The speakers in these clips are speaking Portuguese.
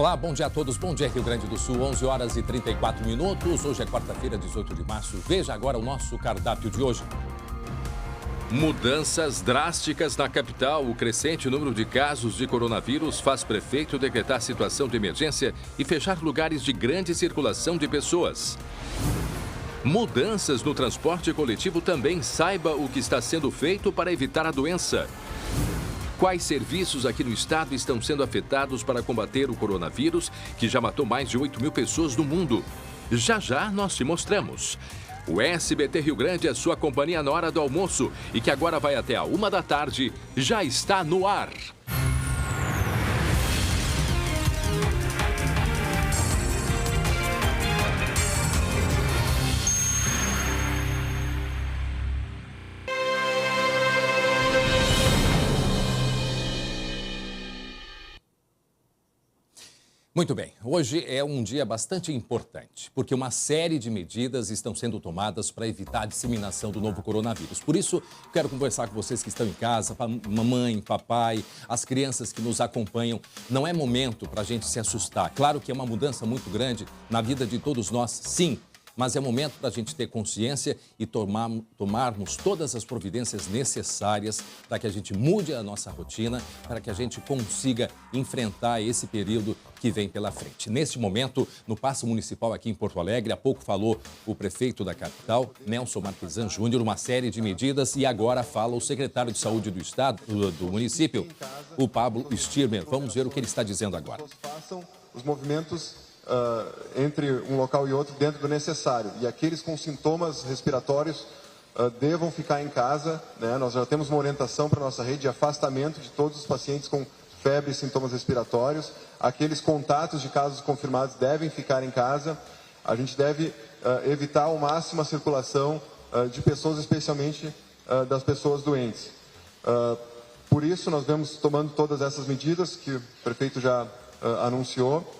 Olá, bom dia a todos. Bom dia, Rio Grande do Sul, 11 horas e 34 minutos. Hoje é quarta-feira, 18 de março. Veja agora o nosso cardápio de hoje. Mudanças drásticas na capital. O crescente número de casos de coronavírus faz prefeito decretar situação de emergência e fechar lugares de grande circulação de pessoas. Mudanças no transporte coletivo também. Saiba o que está sendo feito para evitar a doença. Quais serviços aqui no estado estão sendo afetados para combater o coronavírus, que já matou mais de 8 mil pessoas no mundo? Já já nós te mostramos. O SBT Rio Grande é sua companhia na hora do almoço e que agora vai até a 1 da tarde, já está no ar. Muito bem, hoje é um dia bastante importante, porque uma série de medidas estão sendo tomadas para evitar a disseminação do novo coronavírus. Por isso, quero conversar com vocês que estão em casa, mamãe, papai, as crianças que nos acompanham. Não é momento para a gente se assustar. Claro que é uma mudança muito grande na vida de todos nós, sim. Mas é momento para a gente ter consciência e tomarmos todas as providências necessárias para que a gente mude a nossa rotina, para que a gente consiga enfrentar esse período que vem pela frente. Neste momento, no Paço Municipal aqui em Porto Alegre, há pouco falou o prefeito da capital, Nelson Marquesan Júnior, uma série de medidas, e agora fala o secretário de Saúde do estado, do município, o Pablo Stirmer. Vamos ver o que ele está dizendo agora. Façam os movimentos entre um local e outro dentro do necessário. E aqueles com sintomas respiratórios devam ficar em casa, né? Nós já temos uma orientação para a nossa rede de afastamento de todos os pacientes com febre e sintomas respiratórios. Aqueles contatos de casos confirmados devem ficar em casa. A gente deve evitar ao máximo a circulação de pessoas, especialmente das pessoas doentes. Por isso, nós vamos tomando todas essas medidas que o prefeito já anunciou.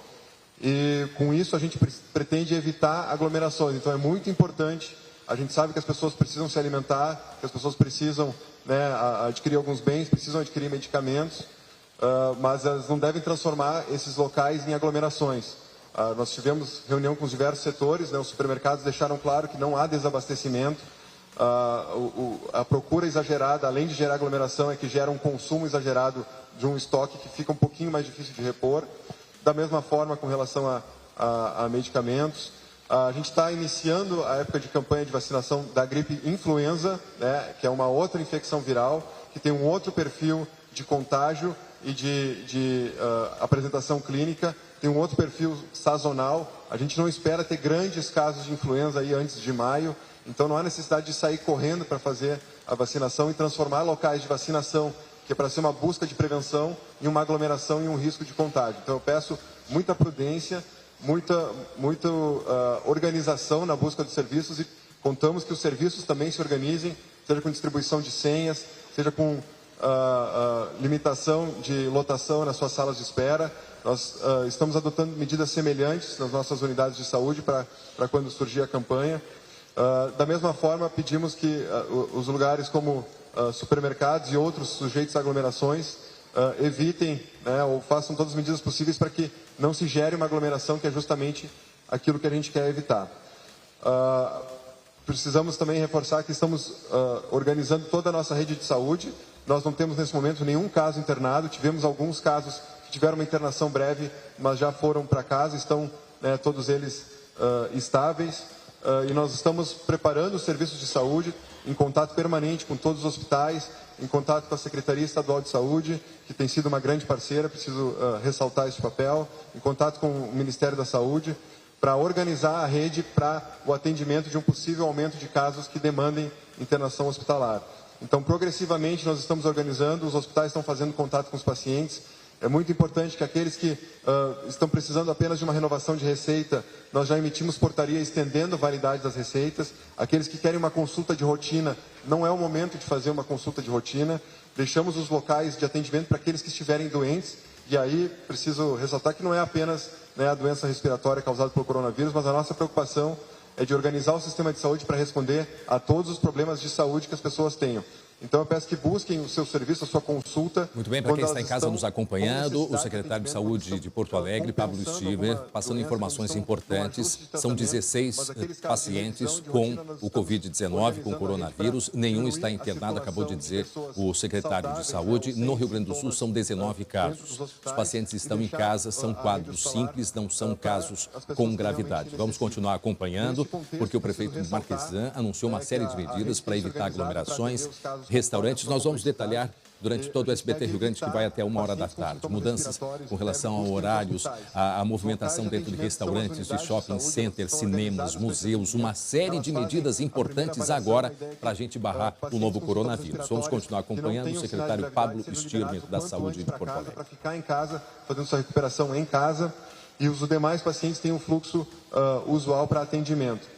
E com isso a gente pretende evitar aglomerações. Então é muito importante, a gente sabe que as pessoas precisam se alimentar, que as pessoas precisam, né, adquirir alguns bens, precisam adquirir medicamentos, mas elas não devem transformar esses locais em aglomerações. Nós tivemos reunião com os diversos setores, né, os supermercados deixaram claro que não há desabastecimento. A procura exagerada, além de gerar aglomeração, é que gera um consumo exagerado de um estoque que fica um pouquinho mais difícil de repor. Da mesma forma, com relação a medicamentos, a gente está iniciando a época de campanha de vacinação da gripe influenza, né, que é uma outra infecção viral, que tem um outro perfil de contágio e de apresentação clínica, tem um outro perfil sazonal. A gente não espera ter grandes casos de influenza aí antes de maio, então não há necessidade de sair correndo para fazer a vacinação e transformar locais de vacinação, que é para ser uma busca de prevenção, em uma aglomeração e um risco de contágio. Então eu peço muita prudência, muita organização na busca dos serviços e contamos que os serviços também se organizem, seja com distribuição de senhas, seja com limitação de lotação nas suas salas de espera. Nós estamos adotando medidas semelhantes nas nossas unidades de saúde para quando surgir a campanha. Da mesma forma, pedimos que os lugares como supermercados e outros sujeitos a aglomerações evitem, né, ou façam todas as medidas possíveis para que não se gere uma aglomeração, que é justamente aquilo que a gente quer evitar. Precisamos também reforçar que estamos organizando toda a nossa rede de saúde. Nós não temos nesse momento nenhum caso internado, tivemos alguns casos que tiveram uma internação breve, mas já foram para casa, estão, né, todos eles estáveis. E nós estamos preparando os serviços de saúde, em contato permanente com todos os hospitais, em contato com a Secretaria Estadual de Saúde, que tem sido uma grande parceira, preciso ressaltar esse papel, em contato com o Ministério da Saúde, para organizar a rede para o atendimento de um possível aumento de casos que demandem internação hospitalar. Então, progressivamente, nós estamos organizando, os hospitais estão fazendo contato com os pacientes. É muito importante que aqueles que estão precisando apenas de uma renovação de receita, nós já emitimos portaria estendendo a validade das receitas. Aqueles que querem uma consulta de rotina, não é o momento de fazer uma consulta de rotina. Deixamos os locais de atendimento para aqueles que estiverem doentes. E aí, preciso ressaltar que não é apenas, né, a doença respiratória causada pelo coronavírus, mas a nossa preocupação é de organizar o sistema de saúde para responder a todos os problemas de saúde que as pessoas tenham. Então eu peço que busquem o seu serviço, a sua consulta. Muito bem, para quem está em casa nos acompanhando, o secretário de Saúde de Porto Alegre, Pablo Stiver, passando informações importantes. São 16 pacientes com o Covid-19, com coronavírus. Nenhum está internado, acabou de dizer o secretário de Saúde. No Rio Grande do Sul são 19 casos. Os pacientes estão em casa, são quadros simples, não são casos com gravidade. Vamos continuar acompanhando, porque o prefeito Marquesan anunciou uma série de medidas para evitar aglomerações. Restaurantes, nós vamos detalhar durante todo o SBT Rio Grande, que vai até 1h da tarde. Mudanças com relação a horários, a movimentação dentro de restaurantes, de shopping centers, cinemas, museus, uma série de medidas importantes agora para a gente barrar o novo coronavírus. Vamos continuar acompanhando o secretário Pablo Stiver, da Saúde de Porto Alegre. Para ficar em casa, fazendo sua recuperação em casa, e os demais pacientes têm um fluxo usual para atendimento.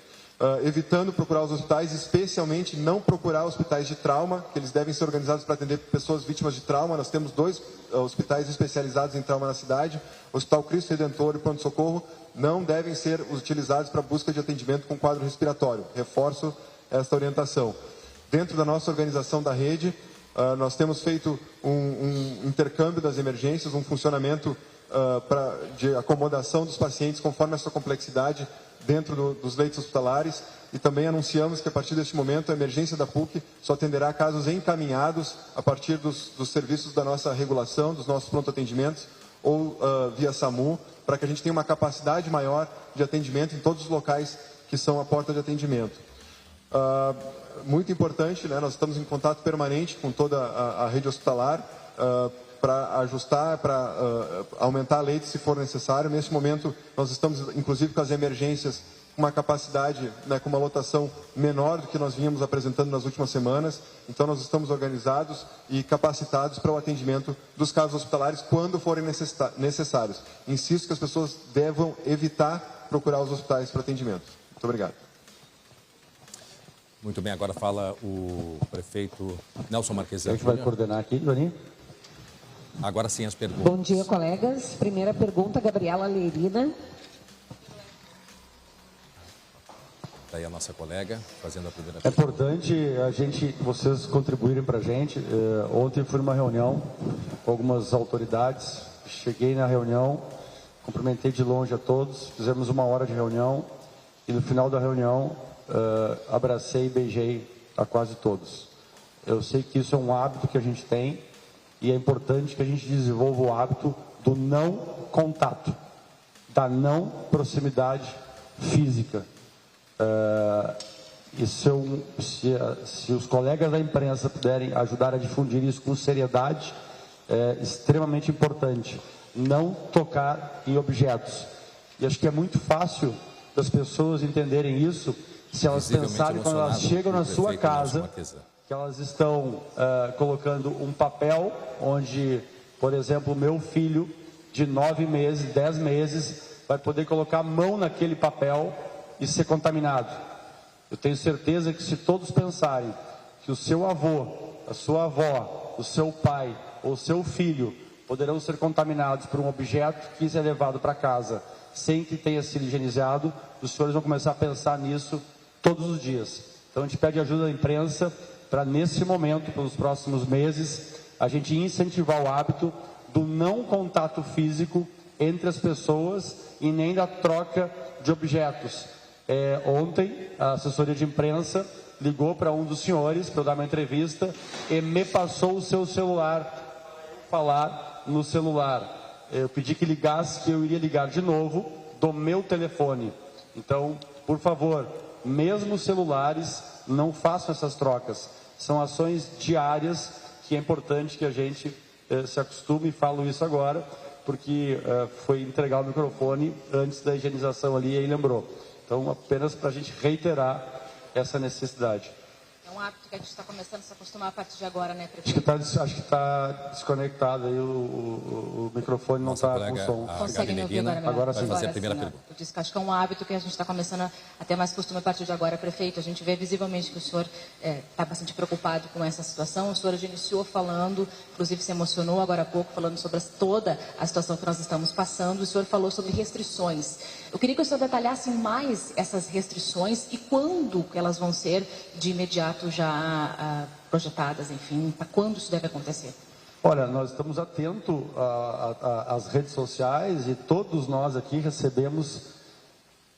Evitando procurar os hospitais, especialmente não procurar hospitais de trauma, que eles devem ser organizados para atender pessoas vítimas de trauma. Nós temos 2 hospitais especializados em trauma na cidade, o Hospital Cristo Redentor e Pronto Socorro, não devem ser utilizados para busca de atendimento com quadro respiratório. Reforço esta orientação. Dentro da nossa organização da rede, nós temos feito um intercâmbio das emergências, um funcionamento de acomodação dos pacientes conforme a sua complexidade dentro dos leitos hospitalares, e também anunciamos que a partir deste momento a emergência da PUC só atenderá casos encaminhados a partir dos serviços da nossa regulação, dos nossos pronto-atendimentos ou via SAMU, para que a gente tenha uma capacidade maior de atendimento em todos os locais que são a porta de atendimento. Muito importante, né, nós estamos em contato permanente com toda a rede hospitalar, para ajustar, para aumentar a leite se for necessário. Nesse momento, nós estamos, inclusive, com as emergências, com uma capacidade, né, com uma lotação menor do que nós vínhamos apresentando nas últimas semanas. Então, nós estamos organizados e capacitados para o atendimento dos casos hospitalares quando forem necessários. Insisto que as pessoas devam evitar procurar os hospitais para atendimento. Muito obrigado. Muito bem, agora fala o prefeito Nelson Marquesan. A gente vai coordenar aqui, Doni. Agora sim as perguntas. Bom dia, colegas. Primeira pergunta, Gabriela Lerina. Daí a nossa colega fazendo a primeira pergunta. É importante vocês contribuírem para a gente. Ontem fui numa reunião com algumas autoridades. Cheguei na reunião, cumprimentei de longe a todos. Fizemos 1 hora de reunião e no final da reunião abracei e beijei a quase todos. Eu sei que isso é um hábito que a gente tem. E é importante que a gente desenvolva o hábito do não contato, da não proximidade física. E se os colegas da imprensa puderem ajudar a difundir isso com seriedade, é extremamente importante. Não tocar em objetos. E acho que é muito fácil das pessoas entenderem isso se elas pensarem quando elas chegam na sua casa, que elas estão colocando um papel onde, por exemplo, o meu filho de 9 meses, 10 meses, vai poder colocar a mão naquele papel e ser contaminado. Eu tenho certeza que se todos pensarem que o seu avô, a sua avó, o seu pai ou o seu filho poderão ser contaminados por um objeto que é levado para casa sem que tenha sido higienizado, os senhores vão começar a pensar nisso todos os dias. Então a gente pede ajuda da imprensa para, nesse momento, pelos próximos meses, a gente incentivar o hábito do não contato físico entre as pessoas e nem da troca de objetos. Ontem, a assessoria de imprensa ligou para um dos senhores para eu dar uma entrevista e me passou o seu celular para falar no celular. Eu pedi que ligasse, que eu iria ligar de novo do meu telefone. Então, por favor, mesmo os celulares, não façam essas trocas. São ações diárias que é importante que a gente se acostume, e falo isso agora, porque foi entregar o microfone antes da higienização ali e aí lembrou. Então, apenas para a gente reiterar essa necessidade. É um hábito que a gente está começando a se acostumar a partir de agora, né, prefeito? Acho que está desconectado aí, o microfone não está com som. Consegue me ouvir agora? Agora sim. Vai fazer a primeira pergunta. Eu disse que acho que é um hábito que a gente está começando a ter mais costume a partir de agora, prefeito. A gente vê visivelmente que o senhor está bastante preocupado com essa situação. O senhor já iniciou falando, inclusive se emocionou agora há pouco, falando sobre toda a situação que nós estamos passando. O senhor falou sobre restrições. Eu queria que o senhor detalhasse mais essas restrições e quando elas vão ser de imediato imediato já projetadas, enfim, para quando isso deve acontecer? Olha, nós estamos atentos às redes sociais e todos nós aqui recebemos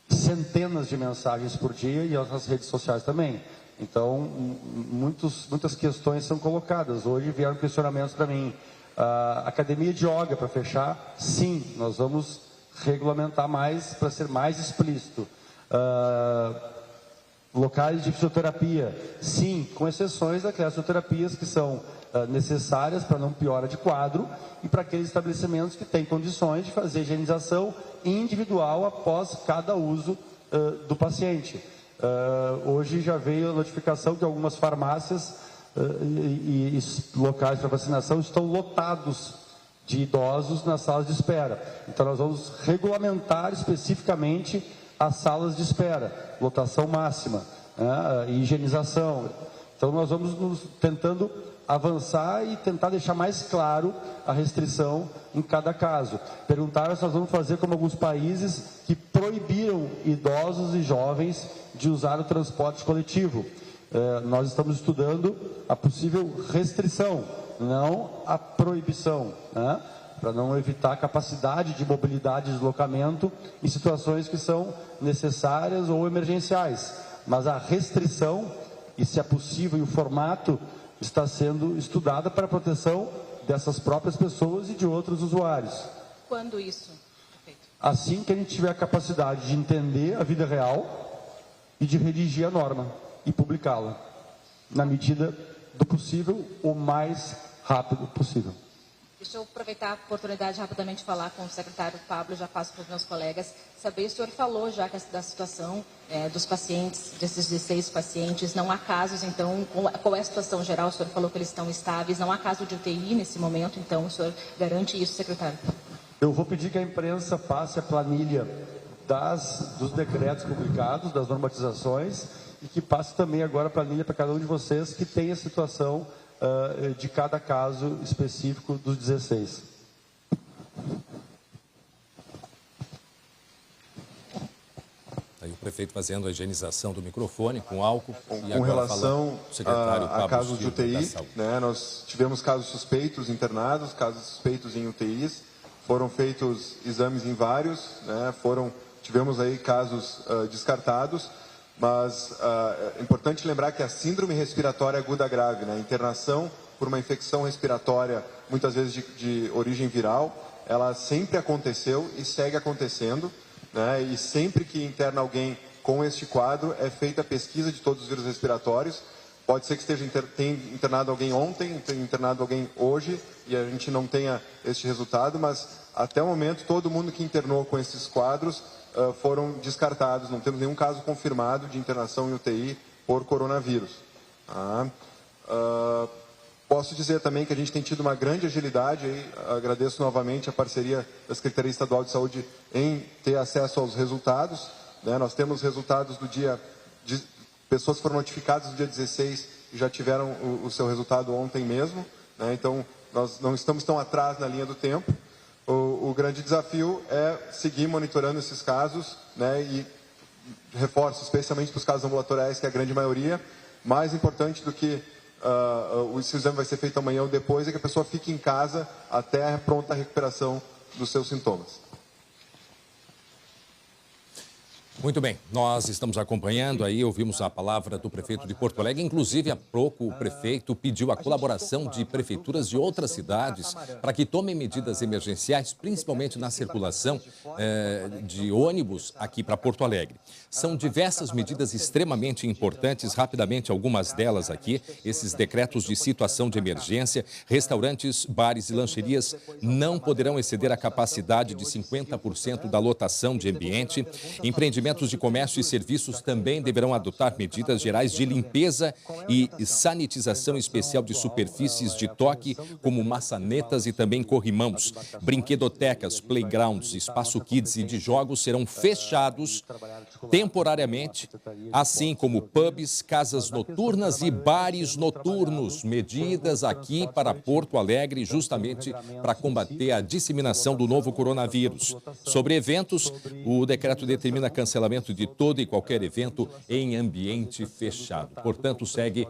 centenas de mensagens por dia e as redes sociais também. Então, muitas questões são colocadas. Hoje vieram questionamentos para mim. Academia de yoga para fechar? Sim, nós vamos regulamentar mais para ser mais explícito. Locais de fisioterapia? Sim, com exceções daquelas fisioterapias que são necessárias para não piora de quadro e para aqueles estabelecimentos que têm condições de fazer higienização individual após cada uso do paciente. Hoje já veio a notificação que algumas farmácias e locais para vacinação estão lotados de idosos nas salas de espera. Então nós vamos regulamentar especificamente as salas de espera, lotação máxima, higienização. Então nós vamos tentando avançar e tentar deixar mais claro a restrição em cada caso. Perguntaram se nós vamos fazer como alguns países que proibiram idosos e jovens de usar o transporte coletivo. Nós estamos estudando a possível restrição, não a proibição, para não evitar a capacidade de mobilidade e deslocamento em situações que são necessárias ou emergenciais. Mas a restrição, e se é possível, e o formato está sendo estudada para a proteção dessas próprias pessoas e de outros usuários. Quando isso? Perfeito. Assim que a gente tiver a capacidade de entender a vida real e de redigir a norma e publicá-la, na medida do possível, o mais rápido possível. Deixa eu aproveitar a oportunidade de rapidamente falar com o secretário Pablo, já passo para os meus colegas, saber, o senhor falou já da situação dos pacientes, desses 16 pacientes, não há casos, então, qual é a situação geral? O senhor falou que eles estão estáveis, não há caso de UTI nesse momento, então o senhor garante isso, secretário? Eu vou pedir que a imprensa passe a planilha dos decretos publicados, das normatizações, e que passe também agora a planilha para cada um de vocês que tem a situação de cada caso específico dos 16. Aí o prefeito fazendo a higienização do microfone com álcool. Com relação a casos de UTI, nós tivemos casos suspeitos internados, casos suspeitos em UTIs, foram feitos exames em vários, tivemos aí casos descartados. Mas é importante lembrar que a síndrome respiratória aguda grave, a internação por uma infecção respiratória, muitas vezes de origem viral, ela sempre aconteceu e segue acontecendo, e sempre que interna alguém com este quadro, é feita a pesquisa de todos os vírus respiratórios. Pode ser que tenha internado alguém ontem, tenha internado alguém hoje, e a gente não tenha este resultado, mas até o momento, todo mundo que internou com esses quadros foram descartados, não temos nenhum caso confirmado de internação em UTI por coronavírus. Posso dizer também que a gente tem tido uma grande agilidade, agradeço novamente a parceria da Secretaria Estadual de Saúde em ter acesso aos resultados. Nós temos resultados do dia, pessoas foram notificadas no dia 16 e já tiveram o seu resultado ontem mesmo, então nós não estamos tão atrás na linha do tempo. O grande desafio é seguir monitorando esses casos, e reforço, especialmente para os casos ambulatoriais, que é a grande maioria. Mais importante do que o exame vai ser feito amanhã ou depois, é que a pessoa fique em casa até a pronta recuperação dos seus sintomas. Muito bem, nós estamos acompanhando aí, ouvimos a palavra do prefeito de Porto Alegre, inclusive há pouco o prefeito pediu a colaboração de prefeituras de outras cidades para que tomem medidas emergenciais, principalmente na circulação de ônibus aqui para Porto Alegre. São diversas medidas extremamente importantes, rapidamente algumas delas aqui, esses decretos de situação de emergência, restaurantes, bares e lancherias não poderão exceder a capacidade de 50% da lotação de ambiente, empreendimentos de comércio e serviços também deverão adotar medidas gerais de limpeza e sanitização especial de superfícies de toque, como maçanetas e também corrimãos. Brinquedotecas, playgrounds, espaço kids e de jogos serão fechados temporariamente, assim como pubs, casas noturnas e bares noturnos. Medidas aqui para Porto Alegre, justamente para combater a disseminação do novo coronavírus. Sobre eventos, o decreto determina cancelamento cancelamento de todo e qualquer evento em ambiente fechado. Portanto, segue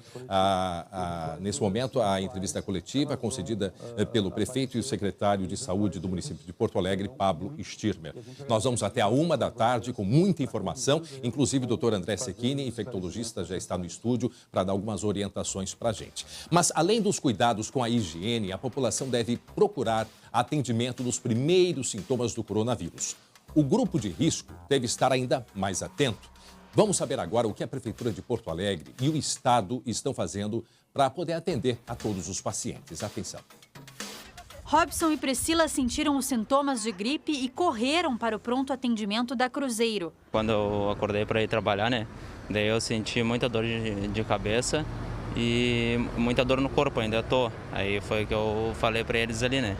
nesse momento a entrevista coletiva concedida pelo prefeito e o secretário de Saúde do município de Porto Alegre, Pablo Stirmer. Nós vamos até a 13h com muita informação, inclusive o doutor André Secchini, infectologista, já está no estúdio para dar algumas orientações para a gente. Mas, além dos cuidados com a higiene, a população deve procurar atendimento nos primeiros sintomas do coronavírus. O grupo de risco deve estar ainda mais atento. Vamos saber agora o que a Prefeitura de Porto Alegre e o Estado estão fazendo para poder atender a todos os pacientes. Atenção. Robson e Priscila sentiram os sintomas de gripe e correram para o pronto atendimento da Cruzeiro. Quando eu acordei para ir trabalhar, né? Daí eu senti muita dor de cabeça e muita dor no corpo, ainda tô. Aí foi que eu falei para eles ali, né?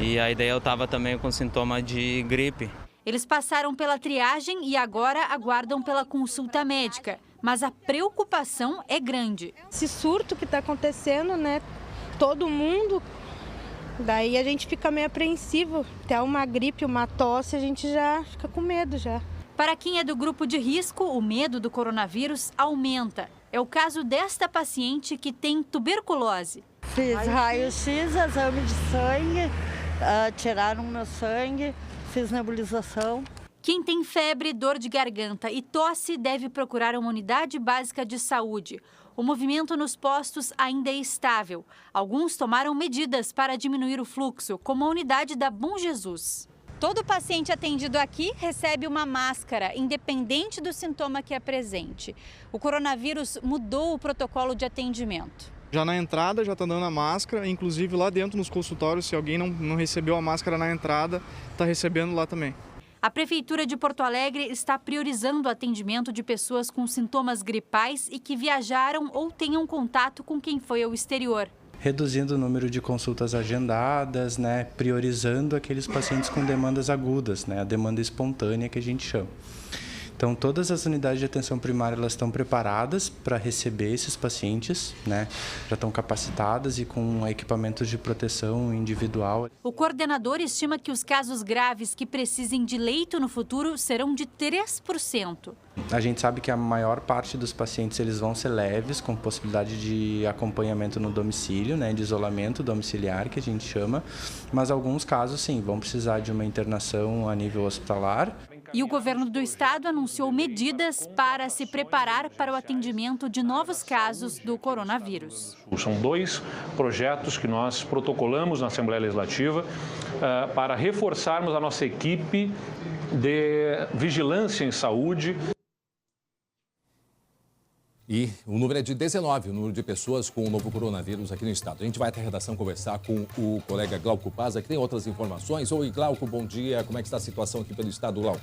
E aí daí eu tava também com sintoma de gripe. Eles passaram pela triagem e agora aguardam pela consulta médica. Mas a preocupação é grande. Esse surto que está acontecendo, né? Todo mundo, daí a gente fica meio apreensivo. Até uma gripe, uma tosse, a gente já fica com medo já. Para quem é do grupo de risco, o medo do coronavírus aumenta. É o caso desta paciente que tem tuberculose. Fiz raio-x, exame de sangue, tiraram meu sangue, fiz nebulização. Quem tem febre, dor de garganta e tosse deve procurar uma unidade básica de saúde. O movimento nos postos ainda é estável. Alguns tomaram medidas para diminuir o fluxo, como a unidade da Bom Jesus. Todo paciente atendido aqui recebe uma máscara, independente do sintoma que apresente. O coronavírus mudou o protocolo de atendimento. Já na entrada já está dando a máscara, inclusive lá dentro nos consultórios, se alguém não recebeu a máscara na entrada, está recebendo lá também. A Prefeitura de Porto Alegre está priorizando o atendimento de pessoas com sintomas gripais e que viajaram ou tenham contato com quem foi ao exterior. Reduzindo o número de consultas agendadas, né, priorizando aqueles pacientes com demandas agudas, né, a demanda espontânea que a gente chama. Então, todas as unidades de atenção primária elas estão preparadas para receber esses pacientes, né? Já estão capacitadas e com equipamentos de proteção individual. O coordenador estima que os casos graves que precisem de leito no futuro serão de 3%. A gente sabe que a maior parte dos pacientes eles vão ser leves, com possibilidade de acompanhamento no domicílio, né, de isolamento domiciliar, que a gente chama, mas alguns casos, sim, vão precisar de uma internação a nível hospitalar. E o governo do estado anunciou medidas para se preparar para o atendimento de novos casos do coronavírus. São 2 projetos que nós protocolamos na Assembleia Legislativa para reforçarmos a nossa equipe de vigilância em saúde. E o número é de 19, o número de pessoas com o novo coronavírus aqui no estado. A gente vai até a redação conversar com o colega Glauco Paza, que tem outras informações. Oi, Glauco, bom dia. Como é que está a situação aqui pelo estado, Glauco?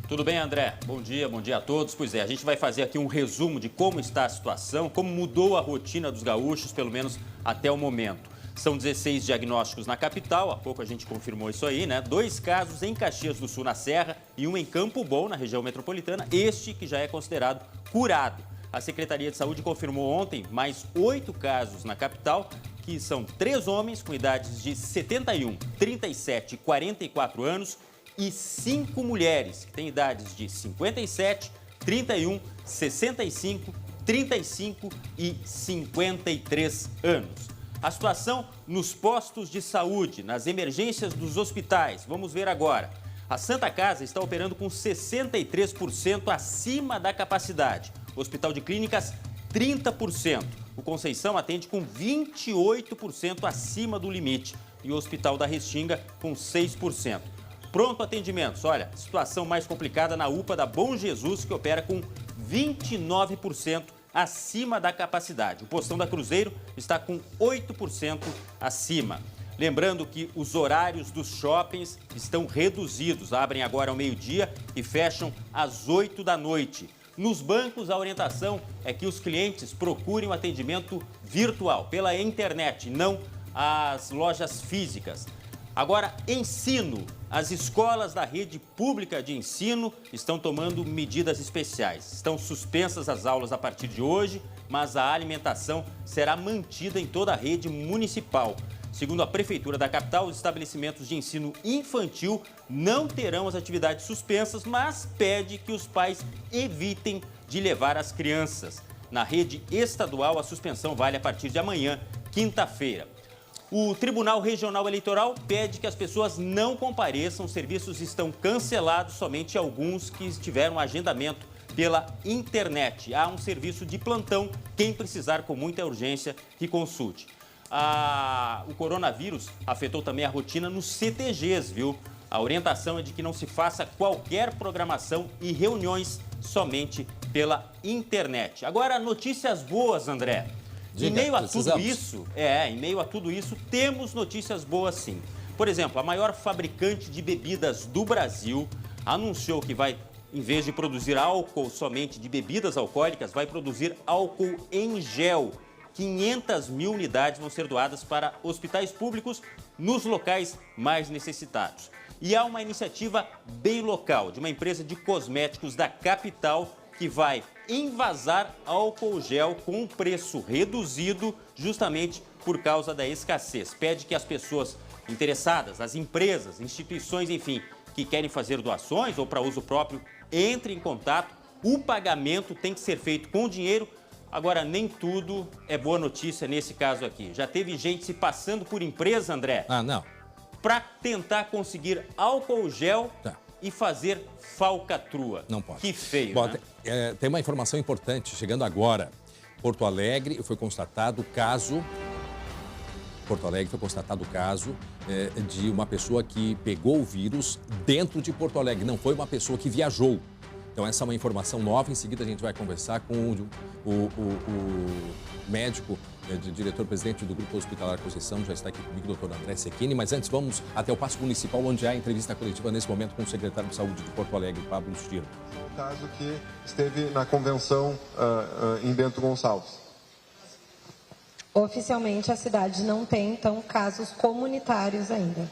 Tudo bem, André? Bom dia a todos. Pois é, a gente vai fazer aqui um resumo de como está a situação, como mudou a rotina dos gaúchos, pelo menos até o momento. São 16 diagnósticos na capital, há pouco a gente confirmou isso aí, né? 2 casos em Caxias do Sul, na Serra, e um em Campo Bom, na região metropolitana, este que já é considerado curado. A Secretaria de Saúde confirmou ontem mais 8 casos na capital, que são 3 homens com idades de 71, 37 e 44 anos e 5 mulheres que têm idades de 57, 31, 65, 35 e 53 anos. A situação nos postos de saúde, nas emergências dos hospitais. Vamos ver agora. A Santa Casa está operando com 63% acima da capacidade. O Hospital de Clínicas, 30%. O Conceição atende com 28% acima do limite. E o Hospital da Restinga, com 6%. Pronto atendimentos. Olha, situação mais complicada na UPA da Bom Jesus, que opera com 29% acima da capacidade. O Postão da Cruzeiro está com 8% acima. Lembrando que os horários dos shoppings estão reduzidos. Abrem agora ao meio-dia e fecham às 8 da noite. Nos bancos, a orientação é que os clientes procurem o atendimento virtual, pela internet, não as lojas físicas. Agora, ensino. As escolas da rede pública de ensino estão tomando medidas especiais. Estão suspensas as aulas a partir de hoje, mas a alimentação será mantida em toda a rede municipal. Segundo a Prefeitura da capital, os estabelecimentos de ensino infantil não terão as atividades suspensas, mas pede que os pais evitem de levar as crianças. Na rede estadual, a suspensão vale a partir de amanhã, quinta-feira. O Tribunal Regional Eleitoral pede que as pessoas não compareçam. Os serviços estão cancelados, somente alguns que tiveram agendamento pela internet. Há um serviço de plantão. Quem precisar com muita urgência, que consulte. O coronavírus afetou também a rotina nos CTGs, viu? A orientação é de que não se faça qualquer programação e reuniões somente pela internet. Agora, notícias boas, André. Em meio a tudo isso, temos notícias boas sim. Por exemplo, a maior fabricante de bebidas do Brasil anunciou que vai, em vez de produzir álcool somente de bebidas alcoólicas, vai produzir álcool em gel. 500 mil unidades vão ser doadas para hospitais públicos nos locais mais necessitados. E há uma iniciativa bem local, de uma empresa de cosméticos da capital, que vai envasar álcool gel com um preço reduzido, justamente por causa da escassez. Pede que as pessoas interessadas, as empresas, instituições, enfim, que querem fazer doações ou para uso próprio, entrem em contato. O pagamento tem que ser feito com dinheiro. Agora, nem tudo é boa notícia nesse caso aqui. Já teve gente se passando por empresa, André? Não. Para tentar conseguir álcool gel e fazer falcatrua. Não pode. Que feio, Bom, né? Tem uma informação importante chegando agora. Porto Alegre foi constatado o caso de uma pessoa que pegou o vírus dentro de Porto Alegre. Não foi uma pessoa que viajou. Então, essa é uma informação nova. Em seguida, a gente vai conversar com o médico, diretor-presidente do Grupo Hospitalar Conceição. Já está aqui comigo, o doutor André Secchini. Mas antes, vamos até o Paço Municipal, onde há entrevista coletiva nesse momento com o secretário de Saúde de Porto Alegre, Pablo Stiro. O caso que esteve na convenção em Bento Gonçalves. Oficialmente, a cidade não tem, então, casos comunitários ainda.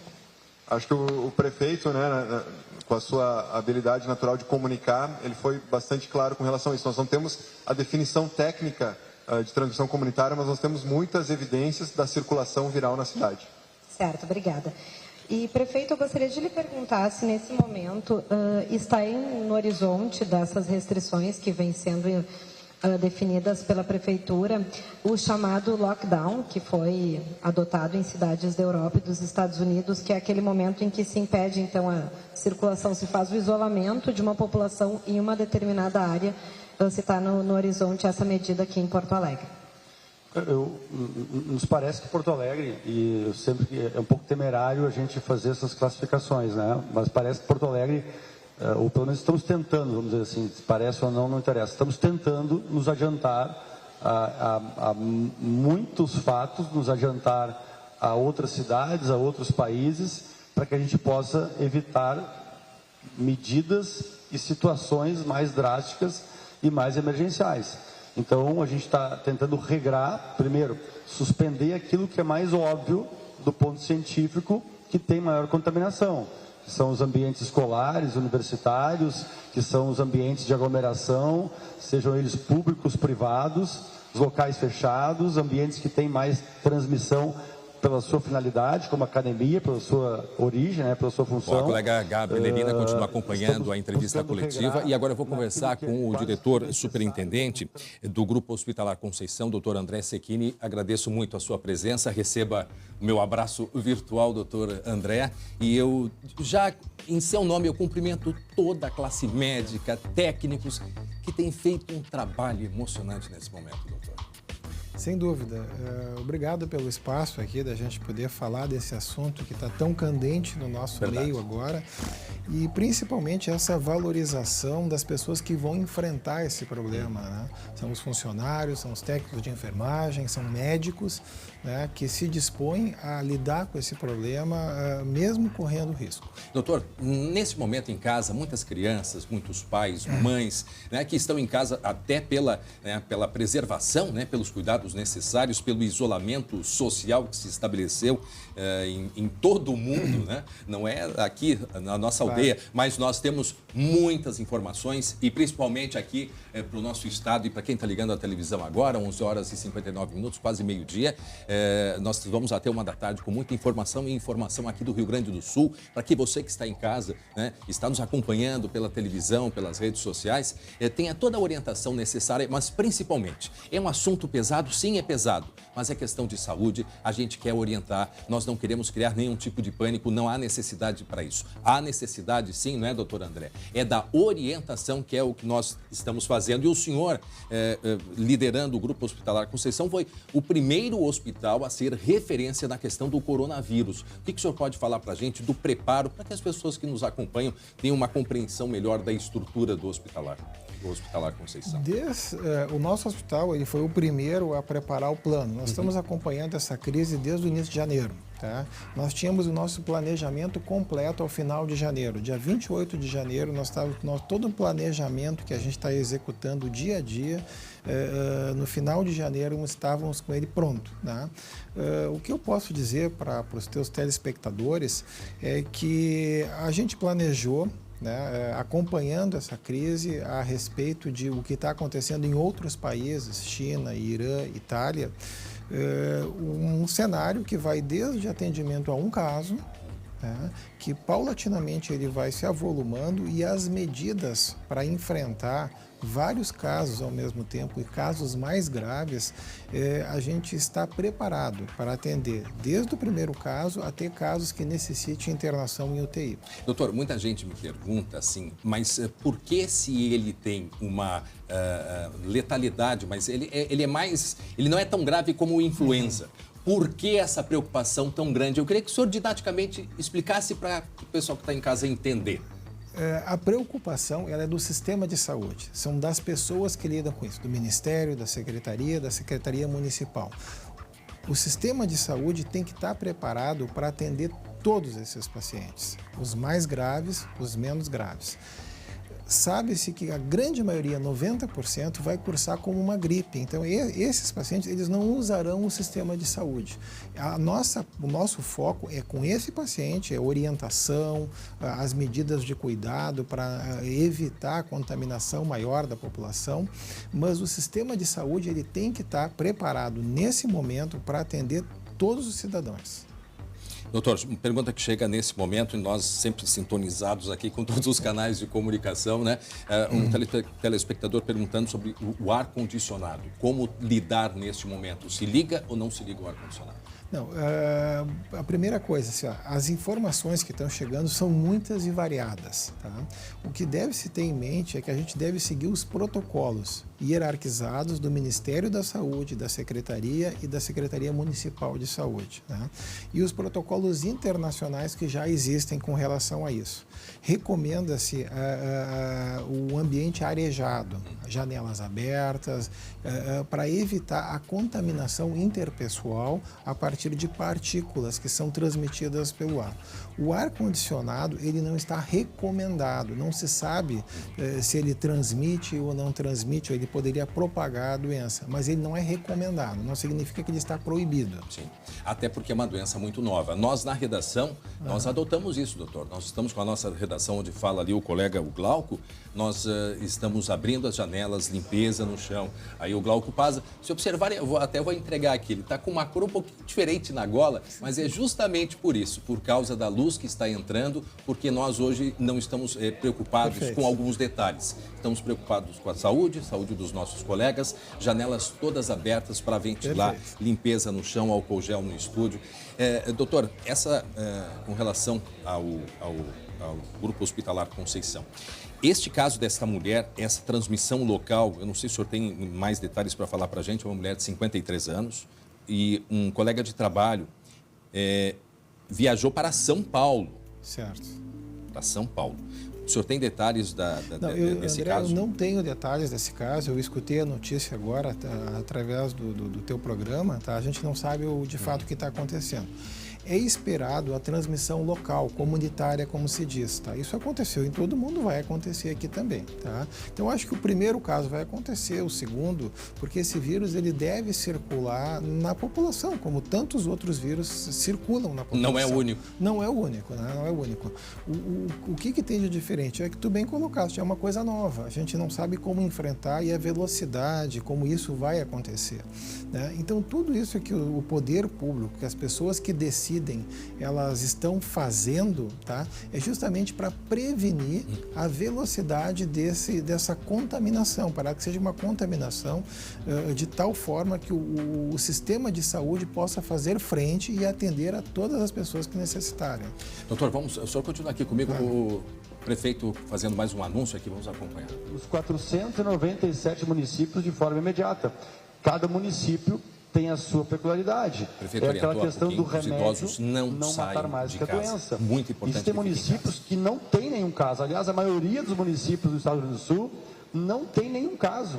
Acho que o prefeito, né, com a sua habilidade natural de comunicar, ele foi bastante claro com relação a isso. Nós não temos a definição técnica de transmissão comunitária, mas nós temos muitas evidências da circulação viral na cidade. Certo, obrigada. E, prefeito, eu gostaria de lhe perguntar se nesse momento está no horizonte dessas restrições que vêm sendo definidas pela Prefeitura, o chamado lockdown, que foi adotado em cidades da Europa e dos Estados Unidos, que é aquele momento em que se impede, então, a circulação, se faz o isolamento de uma população em uma determinada área. Se está no horizonte essa medida aqui em Porto Alegre. Nos parece que Porto Alegre, e eu sempre que é um pouco temerário a gente fazer essas classificações, né? Mas parece que Porto Alegre, ou pelo menos estamos tentando, vamos dizer assim, se parece ou não interessa, estamos tentando nos adiantar a muitos fatos, nos adiantar a outras cidades, a outros países, para que a gente possa evitar medidas e situações mais drásticas e mais emergenciais. Então, a gente está tentando regrar, primeiro, suspender aquilo que é mais óbvio do ponto científico, que tem maior contaminação, que são os ambientes escolares, universitários, que são os ambientes de aglomeração, sejam eles públicos, privados, os locais fechados, ambientes que têm mais transmissão pela sua finalidade, como academia, pela sua origem, né, pela sua função. Bom, a colega Gabrielina continua acompanhando a entrevista coletiva e agora eu vou conversar com o diretor superintendente do Grupo Hospitalar Conceição, doutor André Secchini. Agradeço muito a sua presença, receba o meu abraço virtual, doutor André, e eu já, em seu nome, eu cumprimento toda a classe médica, técnicos, que têm feito um trabalho emocionante nesse momento, doutor. Sem dúvida. Obrigado pelo espaço aqui da gente poder falar desse assunto que está tão candente no nosso meio agora e principalmente essa valorização das pessoas que vão enfrentar esse problema, né? São os funcionários, são os técnicos de enfermagem, são médicos, né, que se dispõem a lidar com esse problema mesmo correndo risco. Doutor, nesse momento em casa, muitas crianças, muitos pais, mães, né, que estão em casa até pela preservação, né, pelos cuidados necessários, pelo isolamento social que se estabeleceu em todo o mundo, né? Não é aqui na nossa aldeia, mas nós temos muitas informações e principalmente aqui para o nosso estado e para quem está ligando a televisão agora, 11 horas e 59 minutos, quase meio-dia. Nós vamos até 1 da tarde com muita informação e informação aqui do Rio Grande do Sul, para que você que está em casa, né, está nos acompanhando pela televisão, pelas redes sociais, tenha toda a orientação necessária, mas principalmente, é um assunto pesado? Sim, é pesado, mas é questão de saúde, a gente quer orientar, nós não queremos criar nenhum tipo de pânico, não há necessidade para isso. Há necessidade sim, não é, doutor André? É da orientação, que é o que nós estamos fazendo. E o senhor, liderando o Grupo Hospitalar Conceição, foi o primeiro hospital a ser referência na questão do coronavírus. O que o senhor pode falar para a gente do preparo, para que as pessoas que nos acompanham tenham uma compreensão melhor da estrutura do Hospitalar Conceição? O nosso hospital ele foi o primeiro a preparar o plano. Nós estamos acompanhando essa crise desde o início de janeiro. Tá? Nós tínhamos o nosso planejamento completo ao final de janeiro. Dia 28 de janeiro, todo o planejamento que a gente está executando dia a dia, no final de janeiro, estávamos com ele pronto. Tá? O que eu posso dizer para os teus telespectadores é que a gente planejou, né, acompanhando essa crise a respeito de o que está acontecendo em outros países, China, Irã, Itália, um cenário que vai desde atendimento a um caso, né, que paulatinamente ele vai se avolumando e as medidas para enfrentar vários casos ao mesmo tempo e casos mais graves, a gente está preparado para atender desde o primeiro caso até casos que necessitem internação em UTI. Doutor, muita gente me pergunta assim, mas por que se ele tem uma letalidade, mas ele não é tão grave como o influenza? Por que essa preocupação tão grande? Eu queria que o senhor didaticamente explicasse para o pessoal que está em casa entender. A preocupação ela é do sistema de saúde, são das pessoas que lidam com isso, do Ministério, da Secretaria Municipal. O sistema de saúde tem que estar preparado para atender todos esses pacientes, os mais graves, os menos graves. Sabe-se que a grande maioria, 90%, vai cursar como uma gripe. Então, esses pacientes eles não usarão o sistema de saúde. O nosso foco é com esse paciente, é orientação, as medidas de cuidado para evitar a contaminação maior da população, mas o sistema de saúde ele tem que estar preparado nesse momento para atender todos os cidadãos. Doutor, uma pergunta que chega nesse momento, e nós sempre sintonizados aqui com todos os canais de comunicação, né? Um telespectador perguntando sobre o ar-condicionado. Como lidar neste momento? Se liga ou não se liga o ar-condicionado? Não, a primeira coisa, assim, as informações que estão chegando são muitas e variadas. Tá? O que deve se ter em mente é que a gente deve seguir os protocolos hierarquizados do Ministério da Saúde, da Secretaria e da Secretaria Municipal de Saúde. Tá? E os protocolos internacionais que já existem com relação a isso. Recomenda-se o ambiente arejado, janelas abertas, para evitar a contaminação interpessoal a partir de partículas que são transmitidas pelo ar. O ar-condicionado ele não está recomendado, não se sabe se ele transmite ou não transmite, ou ele poderia propagar a doença, mas ele não é recomendado, não significa que ele está proibido. Sim, até porque é uma doença muito nova. Nós na redação, nós adotamos isso, doutor. Nós estamos com a nossa redação onde fala ali o colega, o Glauco, nós estamos abrindo as janelas, limpeza no chão. Aí o Glauco passa, se observar, eu vou entregar aqui, ele está com uma cor um pouquinho diferente na gola, mas é justamente por isso, por causa da luz que está entrando, porque nós hoje não estamos preocupados com alguns detalhes. Estamos preocupados com a saúde dos nossos colegas, janelas todas abertas para ventilar, limpeza no chão, álcool gel no estúdio. Doutor, com relação ao Grupo Hospitalar Conceição, este caso dessa mulher, essa transmissão local, eu não sei se o senhor tem mais detalhes para falar para a gente, é uma mulher de 53 anos e um colega de trabalho viajou para São Paulo. Certo. Para São Paulo. O senhor tem detalhes desse André, caso? Eu não tenho detalhes desse caso, eu escutei a notícia agora através do teu programa, tá? A gente não sabe de fato o que está acontecendo. é esperado a transmissão local, comunitária, como se diz, tá? Isso aconteceu em todo mundo, vai acontecer aqui também, tá? Então, acho que o primeiro caso vai acontecer, o segundo, porque esse vírus ele deve circular na população, como tantos outros vírus circulam na população. Não é o único. Não é o único, né? Não é o único. O que tem de diferente é que tu bem colocaste, é uma coisa nova. A gente não sabe como enfrentar e a velocidade, como isso vai acontecer, né? Então, tudo isso que o poder público, que as pessoas que decidem, elas estão fazendo, tá? É justamente para prevenir a velocidade dessa contaminação, para que seja uma contaminação de tal forma que o sistema de saúde possa fazer frente e atender a todas as pessoas que necessitarem. Doutor, o senhor continua aqui comigo, o prefeito fazendo mais um anúncio aqui, vamos acompanhar. Os 497 municípios de forma imediata. Cada município tem a sua peculiaridade. Prefeito, é aquela questão do remédio idosos não matar mais que a doença. Muito importante. Existem municípios que não tem nenhum caso. Aliás, a maioria dos municípios do estado do Rio Grande do Sul não tem nenhum caso.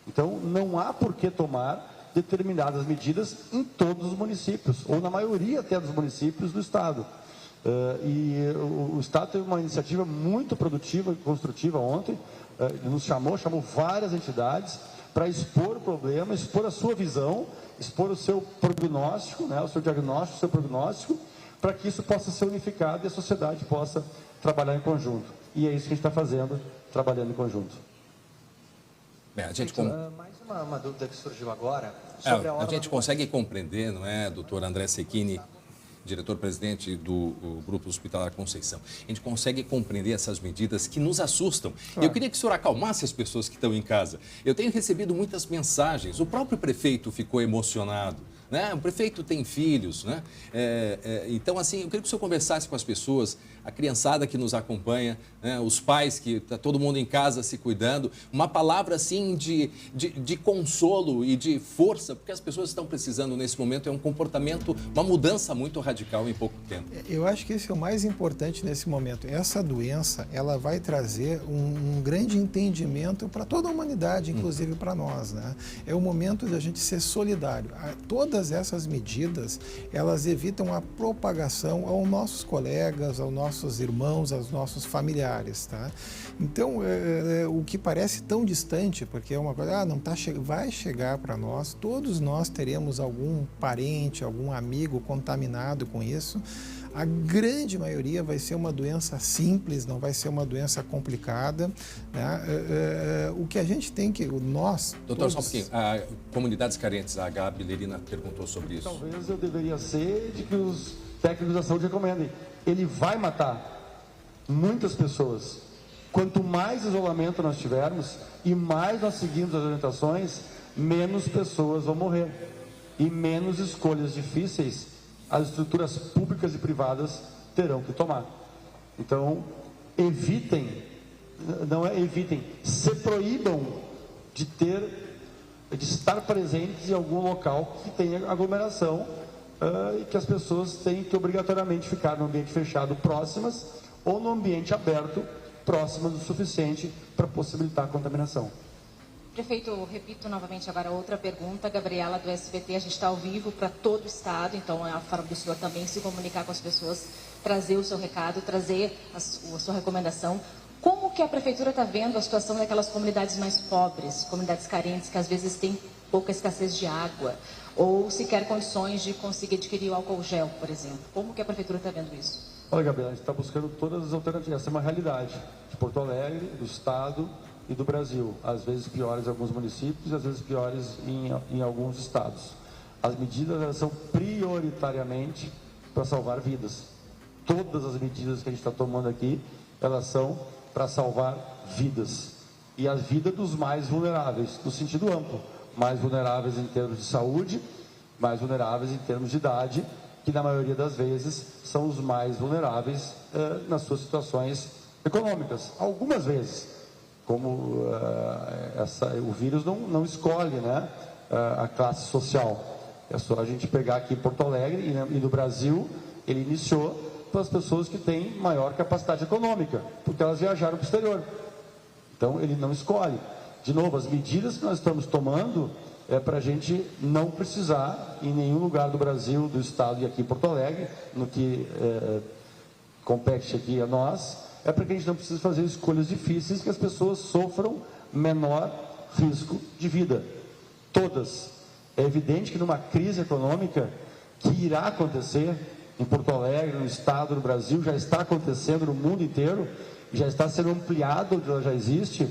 Então, não há por que tomar determinadas medidas em todos os municípios, ou na maioria até dos municípios do estado. O Estado teve uma iniciativa muito produtiva e construtiva ontem, nos chamou várias entidades para expor o problema, expor a sua visão, expor o seu prognóstico, né, o seu diagnóstico, o seu prognóstico, para que isso possa ser unificado e a sociedade possa trabalhar em conjunto. E é isso que a gente está fazendo, trabalhando em conjunto. Mais uma dúvida que surgiu agora sobre a gente consegue compreender, não é, doutor André Cecchini, diretor-presidente do Grupo Hospitalar Conceição. A gente consegue compreender essas medidas que nos assustam. Claro. Eu queria que o senhor acalmasse as pessoas que estão em casa. Eu tenho recebido muitas mensagens. O próprio prefeito ficou emocionado, né? O prefeito tem filhos, né? Então, assim, eu queria que o senhor conversasse com as pessoas, a criançada que nos acompanha, né? Os pais, que está todo mundo em casa se cuidando. Uma palavra, assim, de consolo e de força, porque as pessoas estão precisando nesse momento, é um comportamento, uma mudança muito radical em pouco tempo. Eu acho que esse é o mais importante nesse momento. Essa doença, ela vai trazer um grande entendimento para toda a humanidade, inclusive para nós, né? É o momento de a gente ser solidário. Todas essas medidas, elas evitam a propagação aos nossos colegas, aos nossos irmãos, aos nossos familiares, tá? Então, o que parece tão distante, porque é uma coisa, vai chegar para nós, todos nós teremos algum parente, algum amigo contaminado com isso. A grande maioria vai ser uma doença simples, não vai ser uma doença complicada, né? O que a gente tem que... Nós... Doutor, só um pouquinho. Comunidades carentes, a Gabi Lerina perguntou sobre isso. Talvez eu deveria ser de que os técnicos da saúde recomendem. Ele vai matar muitas pessoas. Quanto mais isolamento nós tivermos e mais nós seguimos as orientações, menos pessoas vão morrer. E menos escolhas difíceis as estruturas públicas e privadas terão que tomar. Então, se proíbam de estar presentes em algum local que tenha aglomeração e que as pessoas tenham que obrigatoriamente ficar no ambiente fechado próximas ou no ambiente aberto próximas o suficiente para possibilitar a contaminação. Prefeito, repito novamente agora outra pergunta, Gabriela do SBT, a gente está ao vivo para todo o estado, então é a forma do senhor também se comunicar com as pessoas, trazer o seu recado, trazer a sua recomendação. Como que a prefeitura está vendo a situação daquelas comunidades mais pobres, comunidades carentes, que às vezes têm pouca escassez de água, ou sequer condições de conseguir adquirir o álcool gel, por exemplo? Como que a prefeitura está vendo isso? Olha, Gabriela, a gente está buscando todas as alternativas. Essa é uma realidade de Porto Alegre, do estado e do Brasil, às vezes piores em alguns municípios e às vezes piores em alguns estados. As medidas elas são prioritariamente para salvar vidas. Todas as medidas que a gente está tomando aqui, elas são para salvar vidas. E a vida dos mais vulneráveis, no sentido amplo. Mais vulneráveis em termos de saúde, mais vulneráveis em termos de idade, que na maioria das vezes são os mais vulneráveis nas suas situações econômicas. Algumas vezes. Como o vírus não escolhe, né, a classe social. É só a gente pegar aqui em Porto Alegre e no Brasil, ele iniciou para as pessoas que têm maior capacidade econômica, porque elas viajaram para o exterior. Então, ele não escolhe. De novo, as medidas que nós estamos tomando, é para a gente não precisar, em nenhum lugar do Brasil, do Estado e aqui em Porto Alegre, no que compete aqui a nós, é para que a gente não precise fazer escolhas difíceis, que as pessoas sofram menor risco de vida. Todas. É evidente que numa crise econômica que irá acontecer em Porto Alegre, no Estado, no Brasil, já está acontecendo no mundo inteiro, já está sendo ampliado onde ela já existe,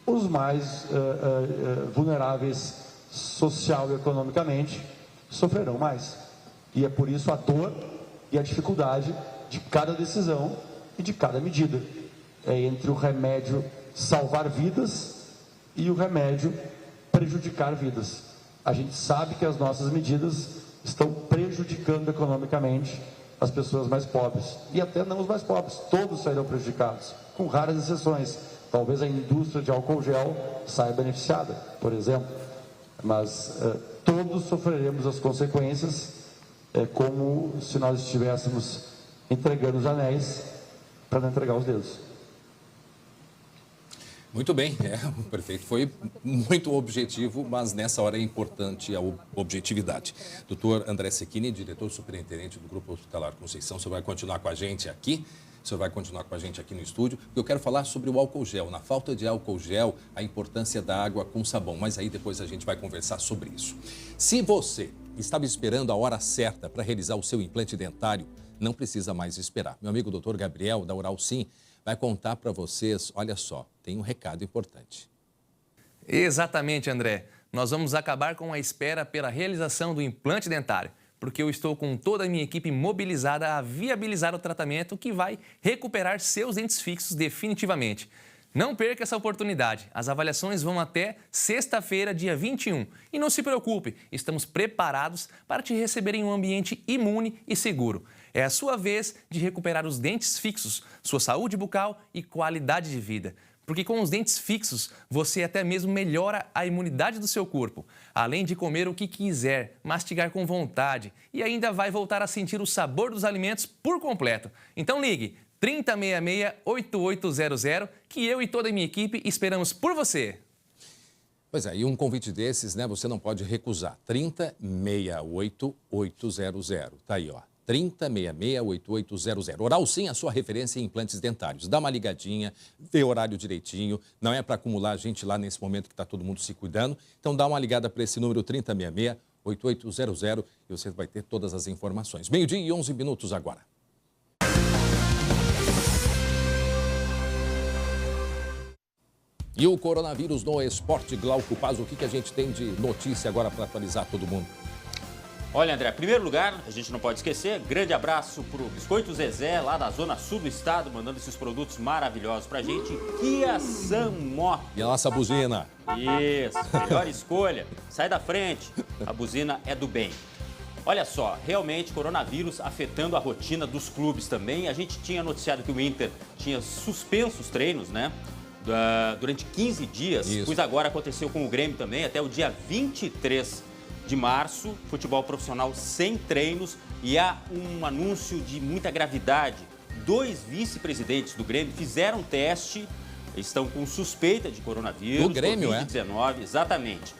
os mais vulneráveis social e economicamente sofrerão mais. E é por isso a dor e a dificuldade de cada decisão e de cada medida. É entre o remédio salvar vidas e o remédio prejudicar vidas. A gente sabe que as nossas medidas estão prejudicando economicamente as pessoas mais pobres. E até não os mais pobres, todos sairão prejudicados, com raras exceções. Talvez a indústria de álcool gel saia beneficiada, por exemplo. Mas todos sofreremos as consequências, como se nós estivéssemos entregando os anéis para não entregar os dedos. Muito bem, o prefeito foi muito objetivo, mas nessa hora é importante a objetividade. Doutor André Cecchini, diretor superintendente do Grupo Hospitalar Conceição, o senhor vai continuar com a gente aqui? O senhor vai continuar com a gente aqui no estúdio, porque eu quero falar sobre o álcool gel. Na falta de álcool gel, a importância da água com sabão, mas aí depois a gente vai conversar sobre isso. Se você estava esperando a hora certa para realizar o seu implante dentário, não precisa mais esperar. Meu amigo doutor Gabriel, da Oral Sim, vai contar para vocês, olha só, tem um recado importante. Exatamente, André. Nós vamos acabar com a espera pela realização do implante dentário, porque eu estou com toda a minha equipe mobilizada a viabilizar o tratamento que vai recuperar seus dentes fixos definitivamente. Não perca essa oportunidade. As avaliações vão até sexta-feira, dia 21. E não se preocupe, estamos preparados para te receber em um ambiente imune e seguro. É a sua vez de recuperar os dentes fixos, sua saúde bucal e qualidade de vida. Porque com os dentes fixos, você até mesmo melhora a imunidade do seu corpo. Além de comer o que quiser, mastigar com vontade e ainda vai voltar a sentir o sabor dos alimentos por completo. Então ligue 3066-8800 que eu e toda a minha equipe esperamos por você. Pois é, e um convite desses, né, você não pode recusar. 3068-800. Tá aí, ó. 3066-8800. Oral Sim, a sua referência em implantes dentários. Dá uma ligadinha, vê o horário direitinho. Não é para acumular gente lá nesse momento que está todo mundo se cuidando. Então dá uma ligada para esse número 3066-8800 e você vai ter todas as informações. 12h e 11 minutos agora. E o coronavírus no esporte, Glauco Paz, o que a gente tem de notícia agora para atualizar todo mundo? Olha, André, em primeiro lugar, a gente não pode esquecer, grande abraço para o Biscoito Zezé, lá da zona sul do estado, mandando esses produtos maravilhosos para a gente. Kia Samó. E a nossa buzina? Isso, melhor escolha. Sai da frente, a buzina é do bem. Olha só, realmente, coronavírus afetando a rotina dos clubes também. A gente tinha noticiado que o Inter tinha suspenso os treinos, né? Durante 15 dias, pois agora aconteceu com o Grêmio também, até o dia 23 de março, futebol profissional sem treinos, e há um anúncio de muita gravidade. 2 vice-presidentes do Grêmio fizeram teste, estão com suspeita de coronavírus. Do Grêmio, Covid-19, exatamente.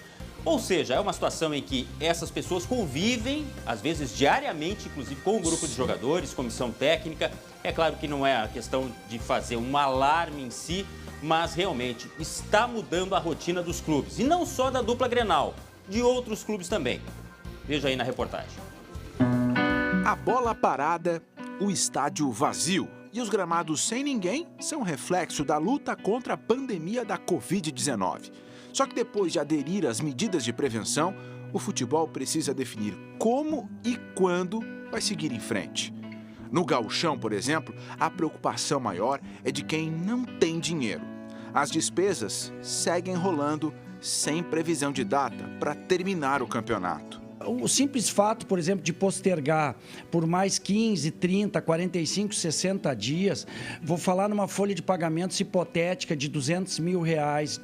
Ou seja, é uma situação em que essas pessoas convivem, às vezes diariamente, inclusive com um grupo de jogadores, comissão técnica. É claro que não é a questão de fazer um alarme em si, mas realmente está mudando a rotina dos clubes. E não só da dupla Grenal, de outros clubes também. Veja aí na reportagem. A bola parada, o estádio vazio e os gramados sem ninguém são reflexo da luta contra a pandemia da Covid-19. Só que depois de aderir às medidas de prevenção, o futebol precisa definir como e quando vai seguir em frente. No gauchão, por exemplo, a preocupação maior é de quem não tem dinheiro. As despesas seguem rolando sem previsão de data para terminar o campeonato. O simples fato, por exemplo, de postergar por mais 15, 30, 45, 60 dias, vou falar numa folha de pagamentos hipotética de R$200 mil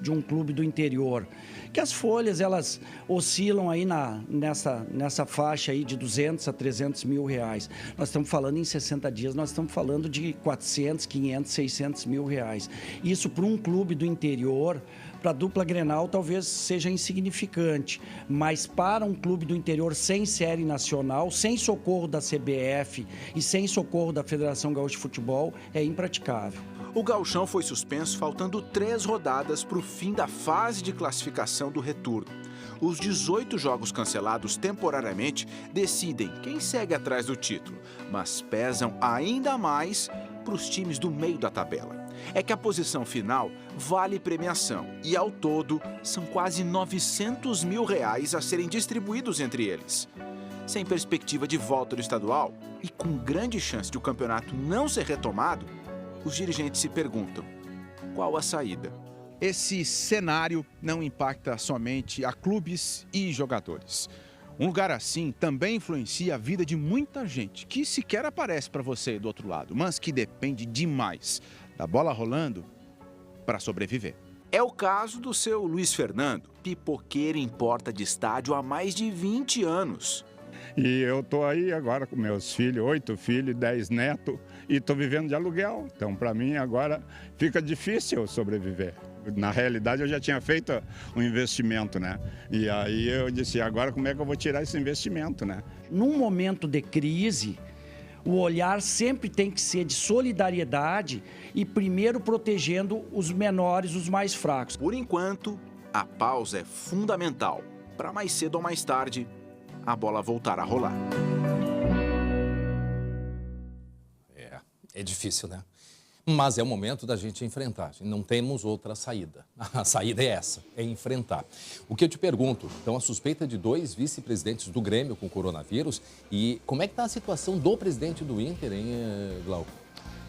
de um clube do interior, que as folhas elas oscilam aí nessa faixa aí de 200 a 300 mil reais. Nós estamos falando em 60 dias, nós estamos falando de 400, 500, 600 mil reais. Isso para um clube do interior, Para a dupla Grenal talvez seja insignificante, mas para um clube do interior sem série nacional, sem socorro da CBF e sem socorro da Federação Gaúcha de Futebol, é impraticável. O gauchão foi suspenso faltando 3 rodadas para o fim da fase de classificação do retorno. Os 18 jogos cancelados temporariamente decidem quem segue atrás do título, mas pesam ainda mais para os times do meio da tabela. É que a posição final vale premiação e, ao todo, são quase R$900 mil a serem distribuídos entre eles. Sem perspectiva de volta do estadual e com grande chance de o campeonato não ser retomado, os dirigentes se perguntam: qual a saída? Esse cenário não impacta somente a clubes e jogadores. Um lugar assim também influencia a vida de muita gente que sequer aparece para você do outro lado, mas que depende demais da bola rolando para sobreviver. É o caso do seu Luiz Fernando, pipoqueiro em porta de estádio há mais de 20 anos. E eu tô aí agora com meus filhos, 8 filhos, 10 netos, e tô vivendo de aluguel. Então, para mim, agora fica difícil sobreviver. Na realidade, eu já tinha feito um investimento, né? E aí eu disse, agora como é que eu vou tirar esse investimento, né? Num momento de crise, o olhar sempre tem que ser de solidariedade e primeiro protegendo os menores, os mais fracos. Por enquanto, a pausa é fundamental para mais cedo ou mais tarde a bola voltar a rolar. É difícil, né? Mas é o momento da gente enfrentar. Não temos outra saída. A saída é essa, é enfrentar. O que eu te pergunto, então, a suspeita de 2 vice-presidentes do Grêmio com coronavírus, e como é que está a situação do presidente do Inter, hein, Glauco?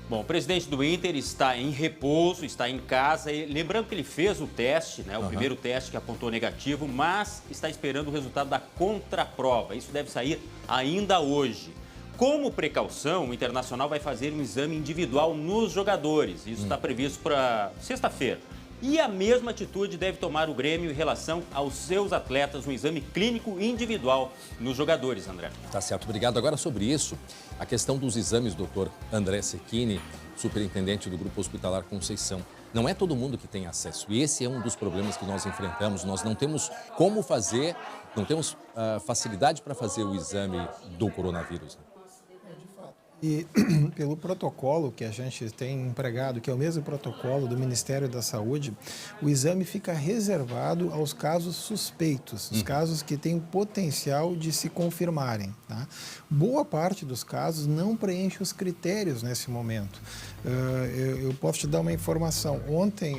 Bom, o presidente do Inter está em repouso, está em casa. E lembrando que ele fez o teste, né? O primeiro teste que apontou negativo, mas está esperando o resultado da contraprova. Isso deve sair ainda hoje. Como precaução, o Internacional vai fazer um exame individual nos jogadores. Isso está previsto para sexta-feira. E a mesma atitude deve tomar o Grêmio em relação aos seus atletas, um exame clínico individual nos jogadores, André. Tá certo, obrigado. Agora sobre isso, a questão dos exames, doutor André Cecchini, superintendente do Grupo Hospitalar Conceição. Não é todo mundo que tem acesso. E esse é um dos problemas que nós enfrentamos. Nós não temos como fazer, não temos facilidade para fazer o exame do coronavírus. E pelo protocolo que a gente tem empregado, que é o mesmo protocolo do Ministério da Saúde, o exame fica reservado aos casos suspeitos, os casos que têm potencial de se confirmarem. Tá? Boa parte dos casos não preenche os critérios nesse momento. Eu posso te dar uma informação. Ontem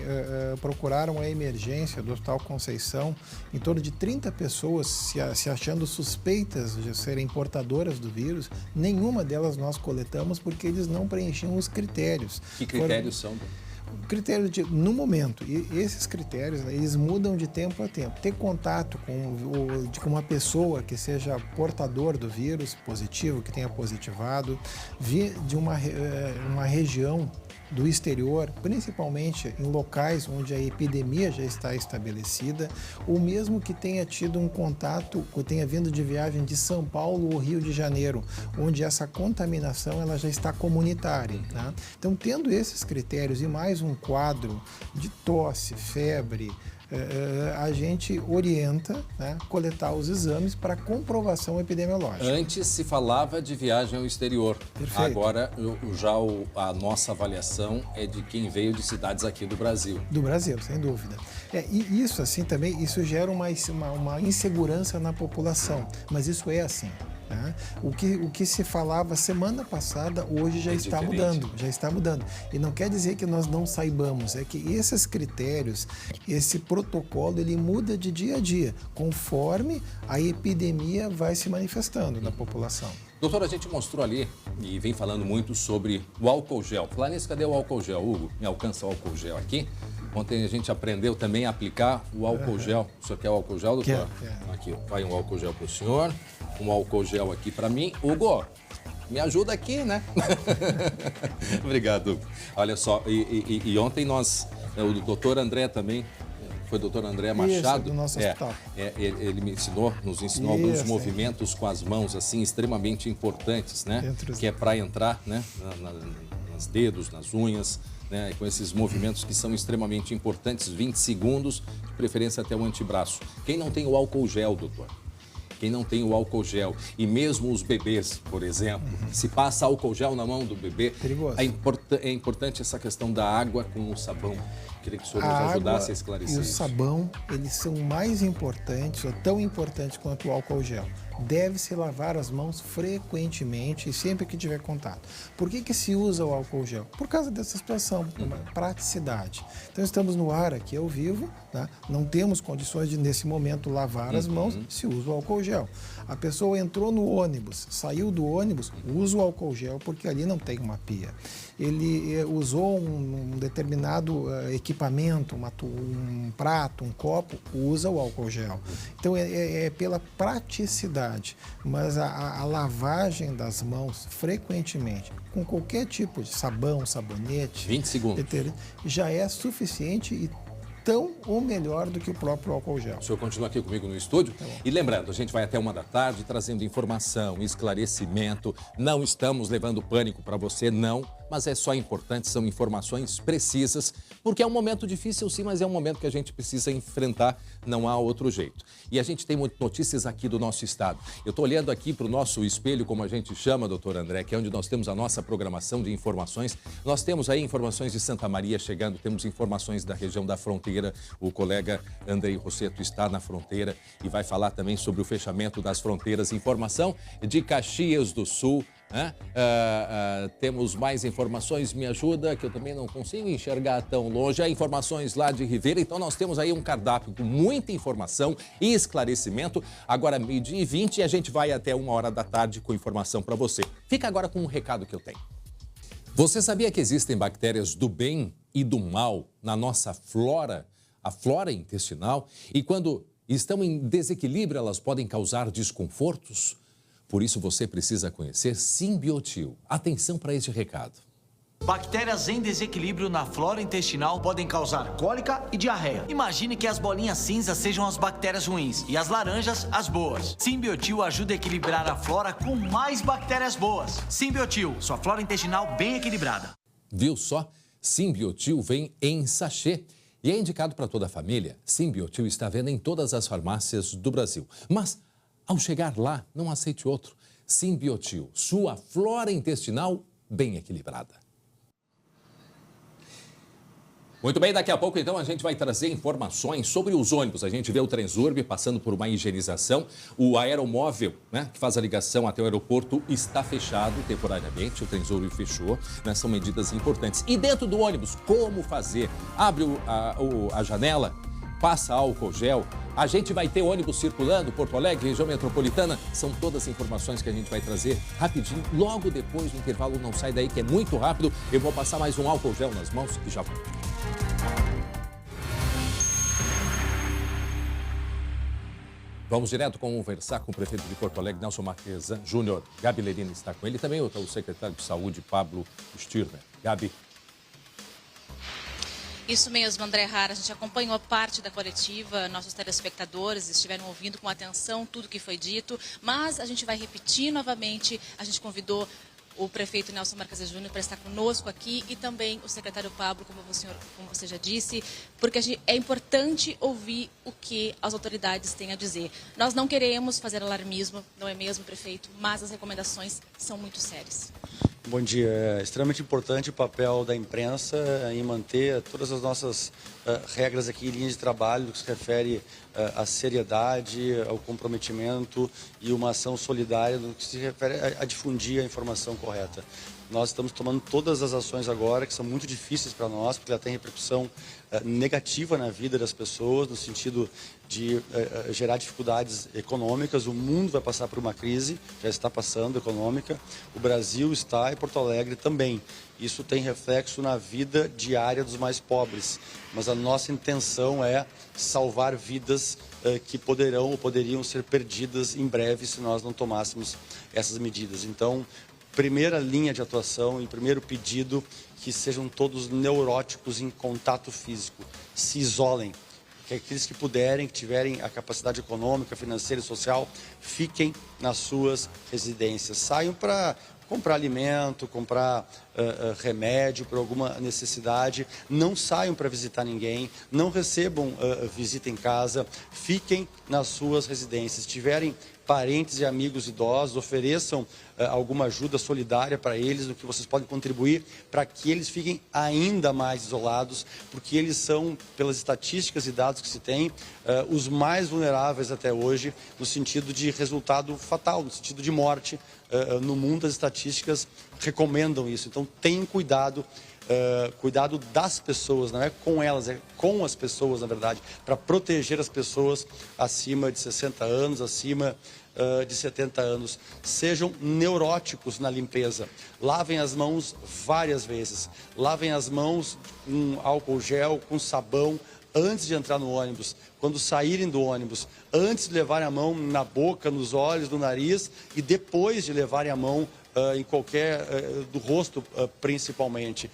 procuraram a emergência do Hospital Conceição em torno de 30 pessoas se achando suspeitas de serem portadoras do vírus. Nenhuma delas nós coletamos porque eles não preenchiam os critérios. Que critérios são? Critério no momento, e esses critérios, né, eles mudam de tempo a tempo. Ter contato com uma pessoa que seja portador do vírus positivo, que tenha positivado, vir de uma região do exterior, principalmente em locais onde a epidemia já está estabelecida, ou mesmo que tenha tido um contato, ou tenha vindo de viagem de São Paulo ou Rio de Janeiro, onde essa contaminação ela já está comunitária. Tá? Então, tendo esses critérios e mais um quadro de tosse, febre, a gente orienta, né, coletar os exames para comprovação epidemiológica. Antes se falava de viagem ao exterior. Perfeito. Agora a nossa avaliação é de quem veio de cidades aqui do Brasil. Do Brasil, sem dúvida. E isso assim também, isso gera uma insegurança na população, mas isso é assim. Né? O que se falava semana passada, hoje já está mudando, E não quer dizer que nós não saibamos, é que esses critérios, esse protocolo, ele muda de dia a dia, conforme a epidemia vai se manifestando na população. Doutor, a gente mostrou ali e vem falando muito sobre o álcool gel. Falar nisso, cadê o álcool gel? Hugo, me alcança o álcool gel aqui. Ontem a gente aprendeu também a aplicar o álcool gel. O senhor quer o álcool gel, doutor? Quer. Aqui, vai um álcool gel para o senhor, um álcool gel aqui para mim. Hugo, me ajuda aqui, né? Obrigado, Hugo. Olha só, e ontem o doutor André também, foi o doutor André Machado. Isso, do nosso hospital. Ele nos ensinou alguns movimentos com as mãos, assim, extremamente importantes, né? Que é para entrar, né, nos dedos, nas unhas, né, com esses movimentos que são extremamente importantes, 20 segundos, de preferência até o antebraço. Quem não tem o álcool gel, doutor? Quem não tem o álcool gel, e mesmo os bebês, por exemplo, se passa álcool gel na mão do bebê, é importante essa questão da água com o sabão. Queria que o senhor nos ajudasse a esclarecer isso. E o sabão, eles são mais importantes, ou tão importantes quanto o álcool gel. Deve-se lavar as mãos frequentemente e sempre que tiver contato. Por que se usa o álcool gel? Por causa dessa situação, uma praticidade. Então estamos no ar aqui ao vivo, né? Não temos condições de nesse momento lavar as mãos, se usa o álcool gel. A pessoa entrou no ônibus, saiu do ônibus, usa o álcool gel porque ali não tem uma pia. Ele usou um determinado equipamento, um prato, um copo, usa o álcool gel. Então é pela praticidade, mas a lavagem das mãos frequentemente, com qualquer tipo de sabão, sabonete, 20 segundos, já é suficiente e tão ou melhor do que o próprio álcool gel. O senhor continua aqui comigo no estúdio. E lembrando, a gente vai até 1h trazendo informação, esclarecimento. Não estamos levando pânico para você, não. Mas é só importante, são informações precisas, porque é um momento difícil sim, mas é um momento que a gente precisa enfrentar, não há outro jeito. E a gente tem notícias aqui do nosso estado. Eu estou olhando aqui para o nosso espelho, como a gente chama, doutor André, que é onde nós temos a nossa programação de informações. Nós temos aí informações de Santa Maria chegando, temos informações da região da fronteira. O colega Andrei Rosseto está na fronteira e vai falar também sobre o fechamento das fronteiras. Informação de Caxias do Sul. Temos mais informações, me ajuda, que eu também não consigo enxergar tão longe. Há informações lá de Ribeira, então nós temos aí um cardápio com muita informação e esclarecimento. Agora 12h20 e a gente vai até 1h com informação para você. Fica agora com um recado que eu tenho. Você sabia que existem bactérias do bem e do mal na nossa flora, a flora intestinal? E quando estão em desequilíbrio, elas podem causar desconfortos? Por isso, você precisa conhecer Simbiotil. Atenção para este recado. Bactérias em desequilíbrio na flora intestinal podem causar cólica e diarreia. Imagine que as bolinhas cinzas sejam as bactérias ruins e as laranjas as boas. Simbiotil ajuda a equilibrar a flora com mais bactérias boas. Simbiotil, sua flora intestinal bem equilibrada. Viu só? Simbiotil vem em sachê e é indicado para toda a família. Simbiotil está à venda em todas as farmácias do Brasil. Mas ao chegar lá, não aceite outro. Simbiotil, sua flora intestinal bem equilibrada. Muito bem, daqui a pouco então a gente vai trazer informações sobre os ônibus. A gente vê o Transurb passando por uma higienização. O aeromóvel, né, que faz a ligação até o aeroporto, está fechado temporariamente. O Transurb fechou, né, são medidas importantes. E dentro do ônibus, como fazer? Abre a janela, passa álcool gel. A gente vai ter ônibus circulando, Porto Alegre, região metropolitana. São todas as informações que a gente vai trazer rapidinho. Logo depois do intervalo, não sai daí que é muito rápido. Eu vou passar mais um álcool gel nas mãos e já volto. Vamos direto conversar com o prefeito de Porto Alegre, Nelson Marquesan Júnior. Gabi Lerina está com ele. Também o secretário de Saúde, Pablo Stirner. Gabi. Isso mesmo, André Rara. A gente acompanhou parte da coletiva, nossos telespectadores estiveram ouvindo com atenção tudo que foi dito, mas a gente vai repetir novamente. A gente convidou o prefeito Nelson Marquesan Júnior para estar conosco aqui e também o secretário Pablo, como você já disse, porque é importante ouvir o que as autoridades têm a dizer. Nós não queremos fazer alarmismo, não é mesmo, prefeito, mas as recomendações são muito sérias. Bom dia. É extremamente importante o papel da imprensa em manter todas as nossas regras aqui, linhas de trabalho, que se refere à seriedade, ao comprometimento e uma ação solidária no que se refere a difundir a informação correta. Nós estamos tomando todas as ações agora que são muito difíceis para nós, porque ela tem repercussão negativa na vida das pessoas, no sentido de gerar dificuldades econômicas. O mundo vai passar por uma crise, já está passando, econômica. O Brasil está e Porto Alegre também. Isso tem reflexo na vida diária dos mais pobres. Mas a nossa intenção é salvar vidas que poderão ou poderiam ser perdidas em breve se nós não tomássemos essas medidas. Então, primeira linha de atuação e primeiro pedido, que sejam todos neuróticos em contato físico, se isolem, que aqueles que puderem, que tiverem a capacidade econômica, financeira e social, fiquem nas suas residências, saiam para comprar alimento, comprar remédio por alguma necessidade. Não saiam para visitar ninguém, não recebam visita em casa, fiquem nas suas residências. Se tiverem parentes e amigos idosos, ofereçam alguma ajuda solidária para eles, no que vocês podem contribuir para que eles fiquem ainda mais isolados, porque eles são, pelas estatísticas e dados que se tem, os mais vulneráveis até hoje, no sentido de resultado fatal, no sentido de morte. No mundo, as estatísticas recomendam isso. Então, tenham cuidado. Cuidado das pessoas, não é com elas, é com as pessoas, na verdade, para proteger as pessoas acima de 60 anos, acima de 70 anos. Sejam neuróticos na limpeza. Lavem as mãos várias vezes. Lavem as mãos com álcool gel, com sabão, antes de entrar no ônibus, quando saírem do ônibus, antes de levarem a mão na boca, nos olhos, no nariz e depois de levarem a mão em qualquer, do rosto principalmente.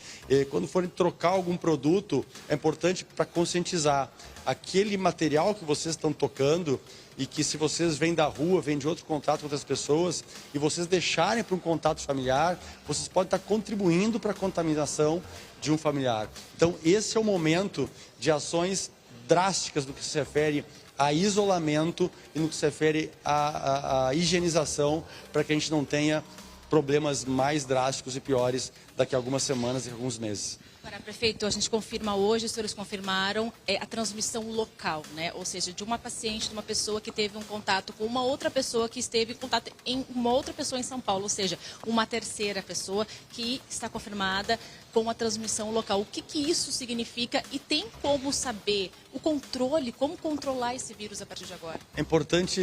Quando forem trocar algum produto, é importante para conscientizar aquele material que vocês estão tocando e que se vocês vêm da rua, vêm de outro contato com outras pessoas e vocês deixarem para um contato familiar, vocês podem estar contribuindo para a contaminação de um familiar. Então, esse é o momento de ações drásticas no que se refere a isolamento e no que se refere à higienização, para que a gente não tenha problemas mais drásticos e piores daqui a algumas semanas e alguns meses. Agora, prefeito, a gente confirma hoje, os senhores confirmaram a transmissão local, né? Ou seja, de uma paciente, de uma pessoa que teve um contato com uma outra pessoa que esteve em contato em uma outra pessoa em São Paulo, ou seja, uma terceira pessoa que está confirmada com a transmissão local. O que isso significa e tem como saber o controle, como controlar esse vírus a partir de agora? É importante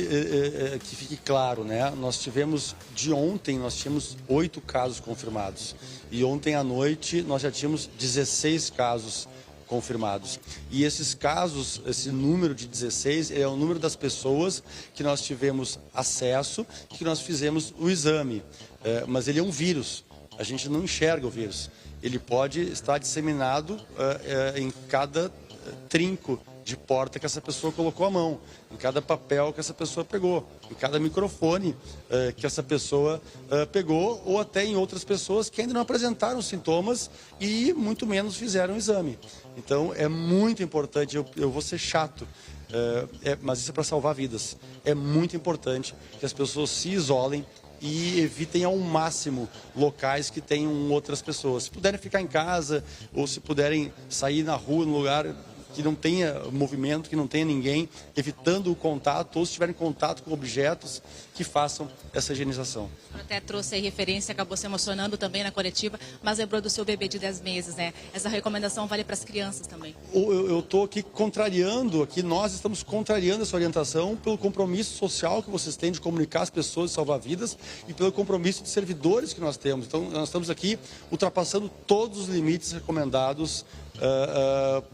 que fique claro, né? Nós tivemos, de ontem, nós tínhamos 8 casos confirmados. E ontem à noite nós já tínhamos 16 casos confirmados. E esses casos, esse número de 16, é o número das pessoas que nós tivemos acesso e que nós fizemos o exame. Mas ele é um vírus, a gente não enxerga o vírus. Ele pode estar disseminado em cada trinco de porta que essa pessoa colocou a mão, em cada papel que essa pessoa pegou, em cada microfone que essa pessoa pegou, ou até em outras pessoas que ainda não apresentaram sintomas e muito menos fizeram o exame. Então é muito importante, eu vou ser chato, mas isso é para salvar vidas. É muito importante que as pessoas se isolem e evitem ao máximo locais que tenham outras pessoas. Se puderem ficar em casa ou se puderem sair na rua, num lugar que não tenha movimento, que não tenha ninguém, evitando o contato, ou se tiverem contato com objetos, que façam essa higienização. Até trouxe aí referência, acabou se emocionando também na coletiva, mas lembrou do seu bebê de 10 meses, né? Essa recomendação vale para as crianças também. Eu estou aqui nós estamos contrariando essa orientação pelo compromisso social que vocês têm de comunicar as pessoas e salvar vidas e pelo compromisso de servidores que nós temos. Então, nós estamos aqui ultrapassando todos os limites recomendados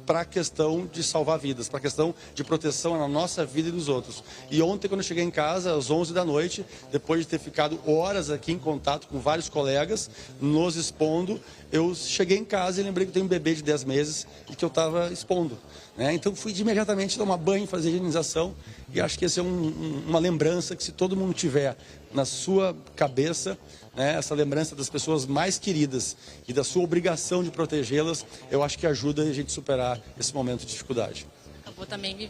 para a questão de salvar vidas, para a questão de proteção na nossa vida e dos outros. E ontem, quando eu cheguei em casa, às 11 da noite, depois de ter ficado horas aqui em contato com vários colegas, nos expondo, eu cheguei em casa e lembrei que eu tenho um bebê de 10 meses e que eu estava expondo, né? Então, fui imediatamente tomar banho, fazer higienização, e acho que essa é uma lembrança que, se todo mundo tiver na sua cabeça, né, essa lembrança das pessoas mais queridas e da sua obrigação de protegê-las, eu acho que ajuda a gente a superar esse momento de dificuldade. Eu vou também me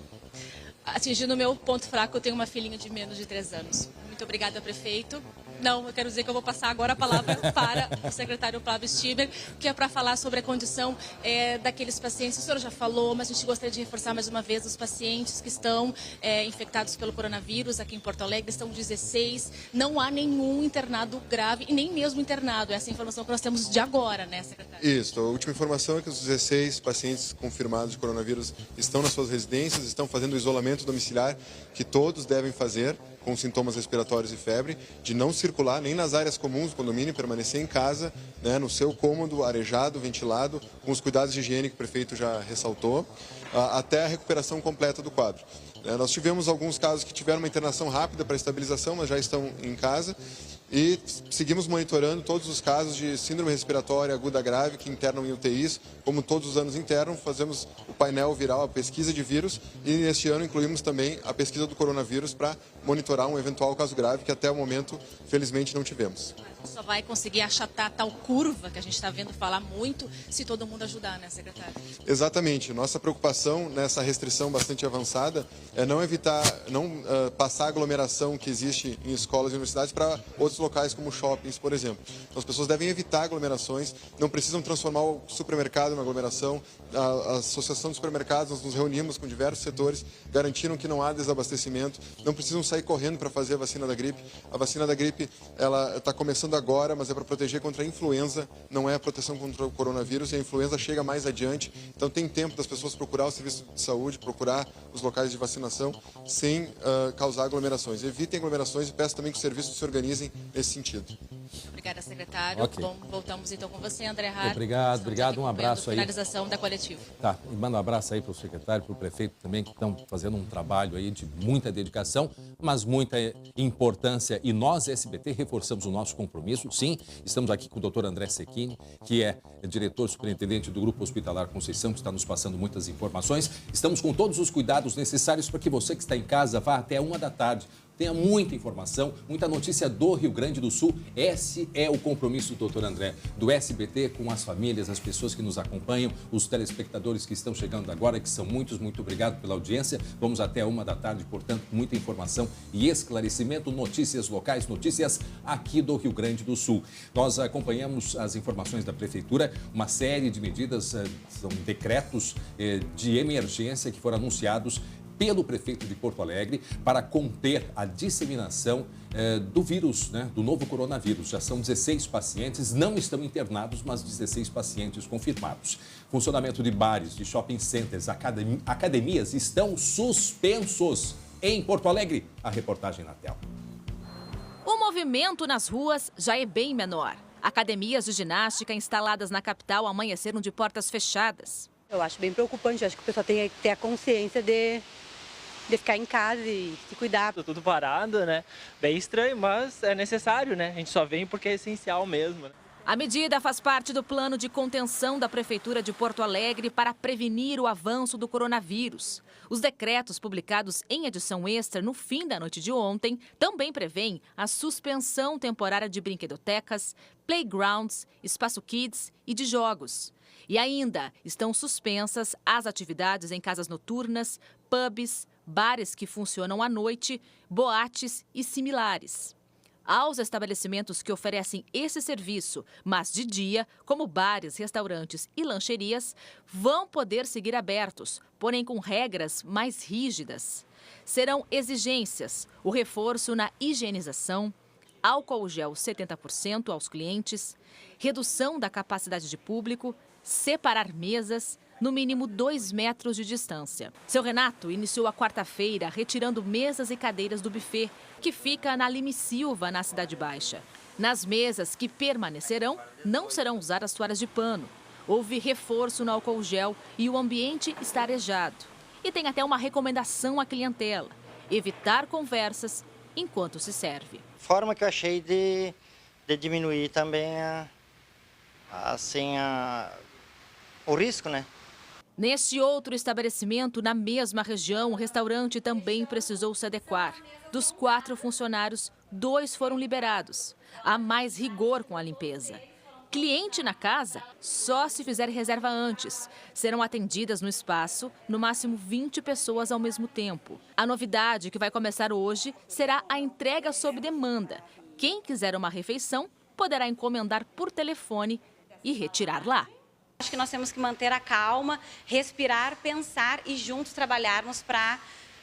atingindo o meu ponto fraco, eu tenho uma filhinha de menos de 3 anos. Muito obrigada, prefeito. Não, eu quero dizer que eu vou passar agora a palavra para o secretário Flávio Stiber, que é para falar sobre a condição daqueles pacientes. O senhor já falou, mas a gente gostaria de reforçar mais uma vez os pacientes que estão infectados pelo coronavírus aqui em Porto Alegre. Estão 16, não há nenhum internado grave e nem mesmo internado. Essa é a informação que nós temos de agora, né, secretário? Isso, a última informação é que os 16 pacientes confirmados de coronavírus estão nas suas residências, estão fazendo o isolamento domiciliar que todos devem fazer, com sintomas respiratórios e febre, de não circular nem nas áreas comuns do condomínio, permanecer em casa, né, no seu cômodo, arejado, ventilado, com os cuidados de higiene que o prefeito já ressaltou, até a recuperação completa do quadro. Nós tivemos alguns casos que tiveram uma internação rápida para estabilização, mas já estão em casa. E seguimos monitorando todos os casos de síndrome respiratória aguda grave que internam em UTIs, como todos os anos internam, fazemos o painel viral, a pesquisa de vírus, e neste ano incluímos também a pesquisa do coronavírus para monitorar um eventual caso grave que até o momento, felizmente, não tivemos. Só vai conseguir achatar tal curva que a gente está vendo falar muito se todo mundo ajudar, né, secretário? Exatamente. Nossa preocupação nessa restrição bastante avançada é não evitar, passar a aglomeração que existe em escolas e universidades para outros locais como shoppings, por exemplo. Então, as pessoas devem evitar aglomerações, não precisam transformar o supermercado em uma aglomeração. A Associação de Supermercados, nós nos reunimos com diversos setores, garantiram que não há desabastecimento, não precisam sair correndo para fazer a vacina da gripe. A vacina da gripe, ela está começando agora, mas é para proteger contra a influenza, não é a proteção contra o coronavírus, e a influenza chega mais adiante, então tem tempo das pessoas procurar o serviço de saúde, procurar os locais de vacinação, sem causar aglomerações. Evitem aglomerações e peço também que os serviços se organizem nesse sentido. Obrigada, secretário. Ok. Bom, voltamos então com você, André Hart. Obrigado, um abraço aí. Finalização da coletiva. Tá, e manda um abraço aí para o secretário, para o prefeito também, que estão fazendo um trabalho aí de muita dedicação, mas muita importância. E nós, SBT, reforçamos o nosso compromisso. Sim, estamos aqui com o Dr. André Secchini, que é diretor superintendente do Grupo Hospitalar Conceição, que está nos passando muitas informações. Estamos com todos os cuidados necessários para que você que está em casa vá até 13h. Tenha muita informação, muita notícia do Rio Grande do Sul. Esse é o compromisso do Dr. André, do SBT, com as famílias, as pessoas que nos acompanham, os telespectadores que estão chegando agora, que são muitos. Muito obrigado pela audiência. Vamos até 13h, portanto, muita informação e esclarecimento, notícias locais, notícias aqui do Rio Grande do Sul. Nós acompanhamos as informações da Prefeitura, uma série de medidas, são decretos de emergência que foram anunciados pelo prefeito de Porto Alegre para conter a disseminação do vírus, do novo coronavírus. Já são 16 pacientes, não estão internados, mas 16 pacientes confirmados. Funcionamento de bares, de shopping centers, academias estão suspensos em Porto Alegre. A reportagem na tela. O movimento nas ruas já é bem menor. Academias de ginástica instaladas na capital amanheceram de portas fechadas. Eu acho bem preocupante, acho que o pessoal tem que ter a consciência de ficar em casa e se cuidar. Tudo parado, né? Bem estranho, mas é necessário, né? A gente só vem porque é essencial mesmo, né? A medida faz parte do plano de contenção da Prefeitura de Porto Alegre para prevenir o avanço do coronavírus. Os decretos publicados em edição extra no fim da noite de ontem também prevêem a suspensão temporária de brinquedotecas, playgrounds, espaço kids e de jogos. E ainda estão suspensas as atividades em casas noturnas, pubs, bares que funcionam à noite, boates e similares. Aos estabelecimentos que oferecem esse serviço, mas de dia, como bares, restaurantes e lancherias, vão poder seguir abertos, porém com regras mais rígidas. Serão exigências, o reforço na higienização, álcool gel 70% aos clientes, redução da capacidade de público, separar mesas, no mínimo 2 metros de distância. Seu Renato iniciou a quarta-feira retirando mesas e cadeiras do buffet, que fica na Lime Silva, na Cidade Baixa. Nas mesas que permanecerão, não serão usadas toalhas de pano. Houve reforço no álcool gel e o ambiente está arejado. E tem até uma recomendação à clientela: evitar conversas enquanto se serve. Forma que eu achei de diminuir também o risco, né? Neste outro estabelecimento, na mesma região, o restaurante também precisou se adequar. Dos 4 funcionários, 2 foram liberados. Há mais rigor com a limpeza. Cliente na casa, só se fizer reserva antes. Serão atendidas no espaço, no máximo 20 pessoas ao mesmo tempo. A novidade que vai começar hoje será a entrega sob demanda. Quem quiser uma refeição poderá encomendar por telefone e retirar lá. Acho que nós temos que manter a calma, respirar, pensar e juntos trabalharmos para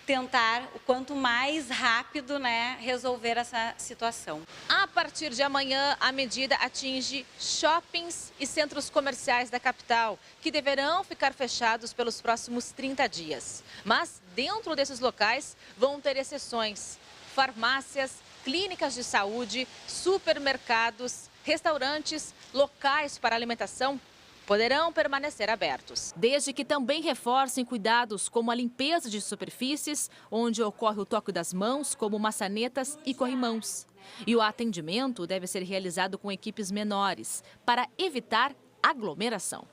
tentar o quanto mais rápido, resolver essa situação. A partir de amanhã, a medida atinge shoppings e centros comerciais da capital, que deverão ficar fechados pelos próximos 30 dias. Mas dentro desses locais vão ter exceções: farmácias, clínicas de saúde, supermercados, restaurantes, locais para alimentação poderão permanecer abertos, desde que também reforcem cuidados como a limpeza de superfícies, onde ocorre o toque das mãos, como maçanetas e corrimãos. E o atendimento deve ser realizado com equipes menores, para evitar aglomeração.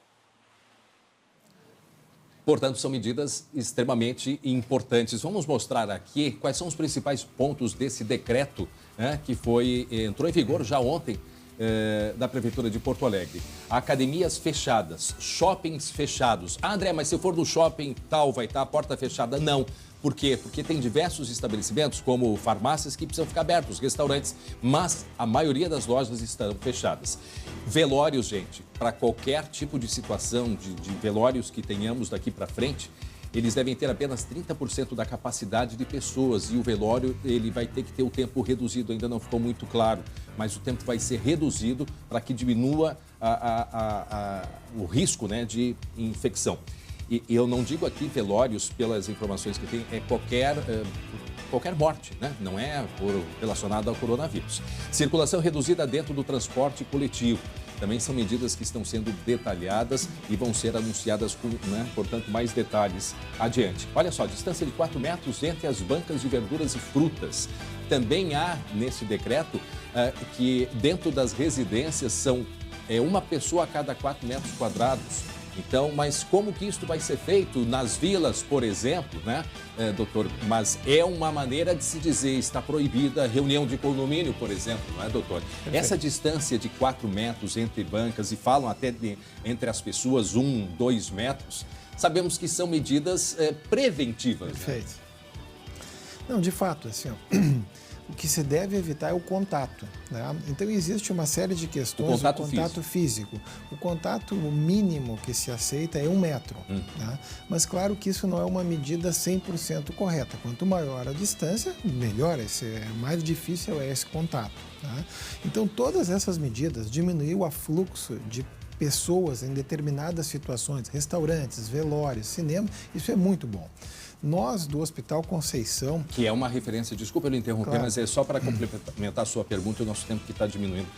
Portanto, são medidas extremamente importantes. Vamos mostrar aqui quais são os principais pontos desse decreto, né, que entrou em vigor já ontem, da Prefeitura de Porto Alegre. Academias fechadas, shoppings fechados. Ah, André, mas se eu for no shopping tal, vai estar a porta fechada? Não. Por quê? Porque tem diversos estabelecimentos, como farmácias, que precisam ficar abertos, restaurantes, mas a maioria das lojas estão fechadas. Velórios, gente, para qualquer tipo de situação de velórios que tenhamos daqui para frente, eles devem ter apenas 30% da capacidade de pessoas e o velório ele vai ter que ter o tempo reduzido, ainda não ficou muito claro, mas o tempo vai ser reduzido para que diminua o risco, né, de infecção. E eu não digo aqui velórios, pelas informações que tem, é qualquer morte, né? Não é relacionado ao coronavírus. Circulação reduzida dentro do transporte coletivo. Também são medidas que estão sendo detalhadas e vão ser anunciadas com, né, portanto, mais detalhes adiante. Olha só, distância de 4 metros entre as bancas de verduras e frutas. Também há, nesse decreto, que dentro das residências são uma pessoa a cada 4 metros quadrados. Então, mas como que isso vai ser feito nas vilas, por exemplo, né, doutor? Mas é uma maneira de se dizer, está proibida reunião de condomínio, por exemplo, não é, doutor? Perfeito. Essa distância de 4 metros entre bancas, e falam até entre as pessoas 1, 2 metros, sabemos que são medidas preventivas. Perfeito. Né? Não, de fato, assim, ó, o que se deve evitar é o contato, né? Então, existe uma série de questões. O contato físico. O contato mínimo que se aceita é 1 metro. Né? Mas, claro que isso não é uma medida 100% correta. Quanto maior a distância, melhor. Mais difícil é esse contato. Né? Então, todas essas medidas diminuiu o afluxo de pessoas em determinadas situações, restaurantes, velórios, cinema, isso é muito bom. Nós, do Hospital Conceição... Que é uma referência, desculpa eu interromper, claro, mas é só para complementar a sua pergunta, o nosso tempo que está diminuindo.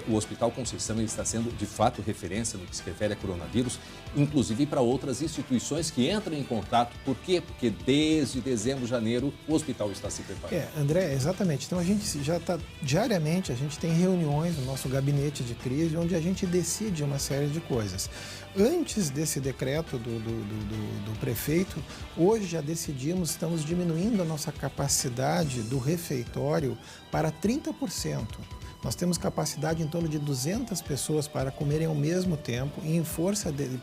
O Hospital Conceição ele está sendo, de fato, referência no que se refere a coronavírus, inclusive para outras instituições que entram em contato. Por quê? Porque desde dezembro, janeiro, o hospital está se preparando. André, exatamente. Então, a gente já está, diariamente, a gente tem reuniões no nosso gabinete de crise, onde a gente decide uma série de coisas. Antes desse decreto do prefeito, hoje já decidimos, estamos diminuindo a nossa capacidade do refeitório para 30%. Nós temos capacidade em torno de 200 pessoas para comerem ao mesmo tempo e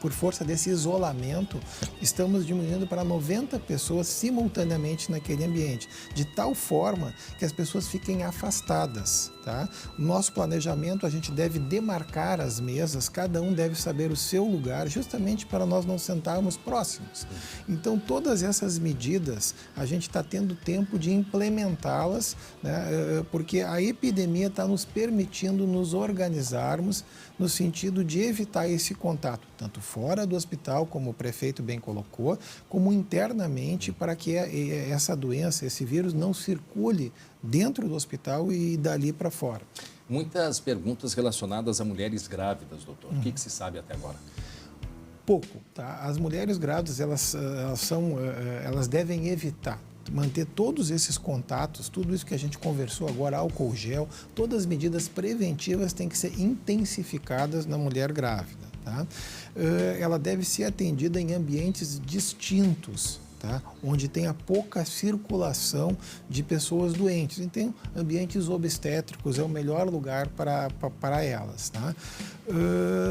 por força desse isolamento, estamos diminuindo para 90 pessoas simultaneamente naquele ambiente, de tal forma que as pessoas fiquem afastadas. Tá? Nosso planejamento, a gente deve demarcar as mesas, cada um deve saber o seu lugar, justamente para nós não sentarmos próximos. Então, todas essas medidas, a gente está tendo tempo de implementá-las, né? Porque a epidemia está nos permitindo nos organizarmos no sentido de evitar esse contato, tanto fora do hospital, como o prefeito bem colocou, como internamente, para que essa doença, esse vírus, não circule dentro do hospital e dali para fora. Muitas perguntas relacionadas a mulheres grávidas, doutor. O que se sabe até agora? Pouco, tá? As mulheres grávidas, elas devem evitar manter todos esses contatos, tudo isso que a gente conversou agora, álcool gel, todas as medidas preventivas têm que ser intensificadas na mulher grávida, tá? Ela deve ser atendida em ambientes distintos, tá? Onde tenha pouca circulação de pessoas doentes. Então, ambientes obstétricos é o melhor lugar para elas, tá?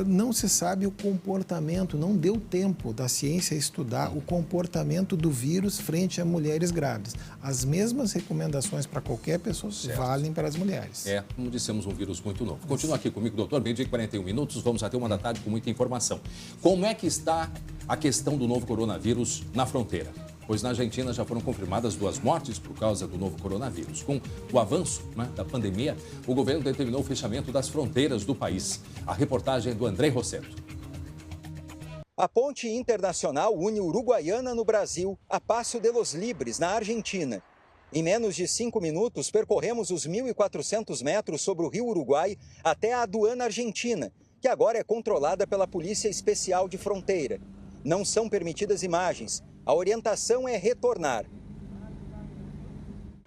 Não se sabe o comportamento, não deu tempo da ciência estudar o comportamento do vírus frente a mulheres grávidas. As mesmas recomendações para qualquer pessoa valem para as mulheres. Como dissemos, um vírus muito novo. Continua aqui comigo, doutor. Meio-dia e 41 minutos, vamos até 1 da tarde com muita informação. Como é que está a questão do novo coronavírus na fronteira? Pois na Argentina já foram confirmadas 2 mortes por causa do novo coronavírus. Com o avanço, né, da pandemia, o governo determinou o fechamento das fronteiras do país. A reportagem é do André Rosseto. A ponte internacional une Uruguaiana, no Brasil, a Passo de los Libres, na Argentina. Em menos de 5 minutos, percorremos os 1.400 metros sobre o rio Uruguai até a aduana argentina, que agora é controlada pela Polícia Especial de Fronteira. Não são permitidas imagens. A orientação é retornar.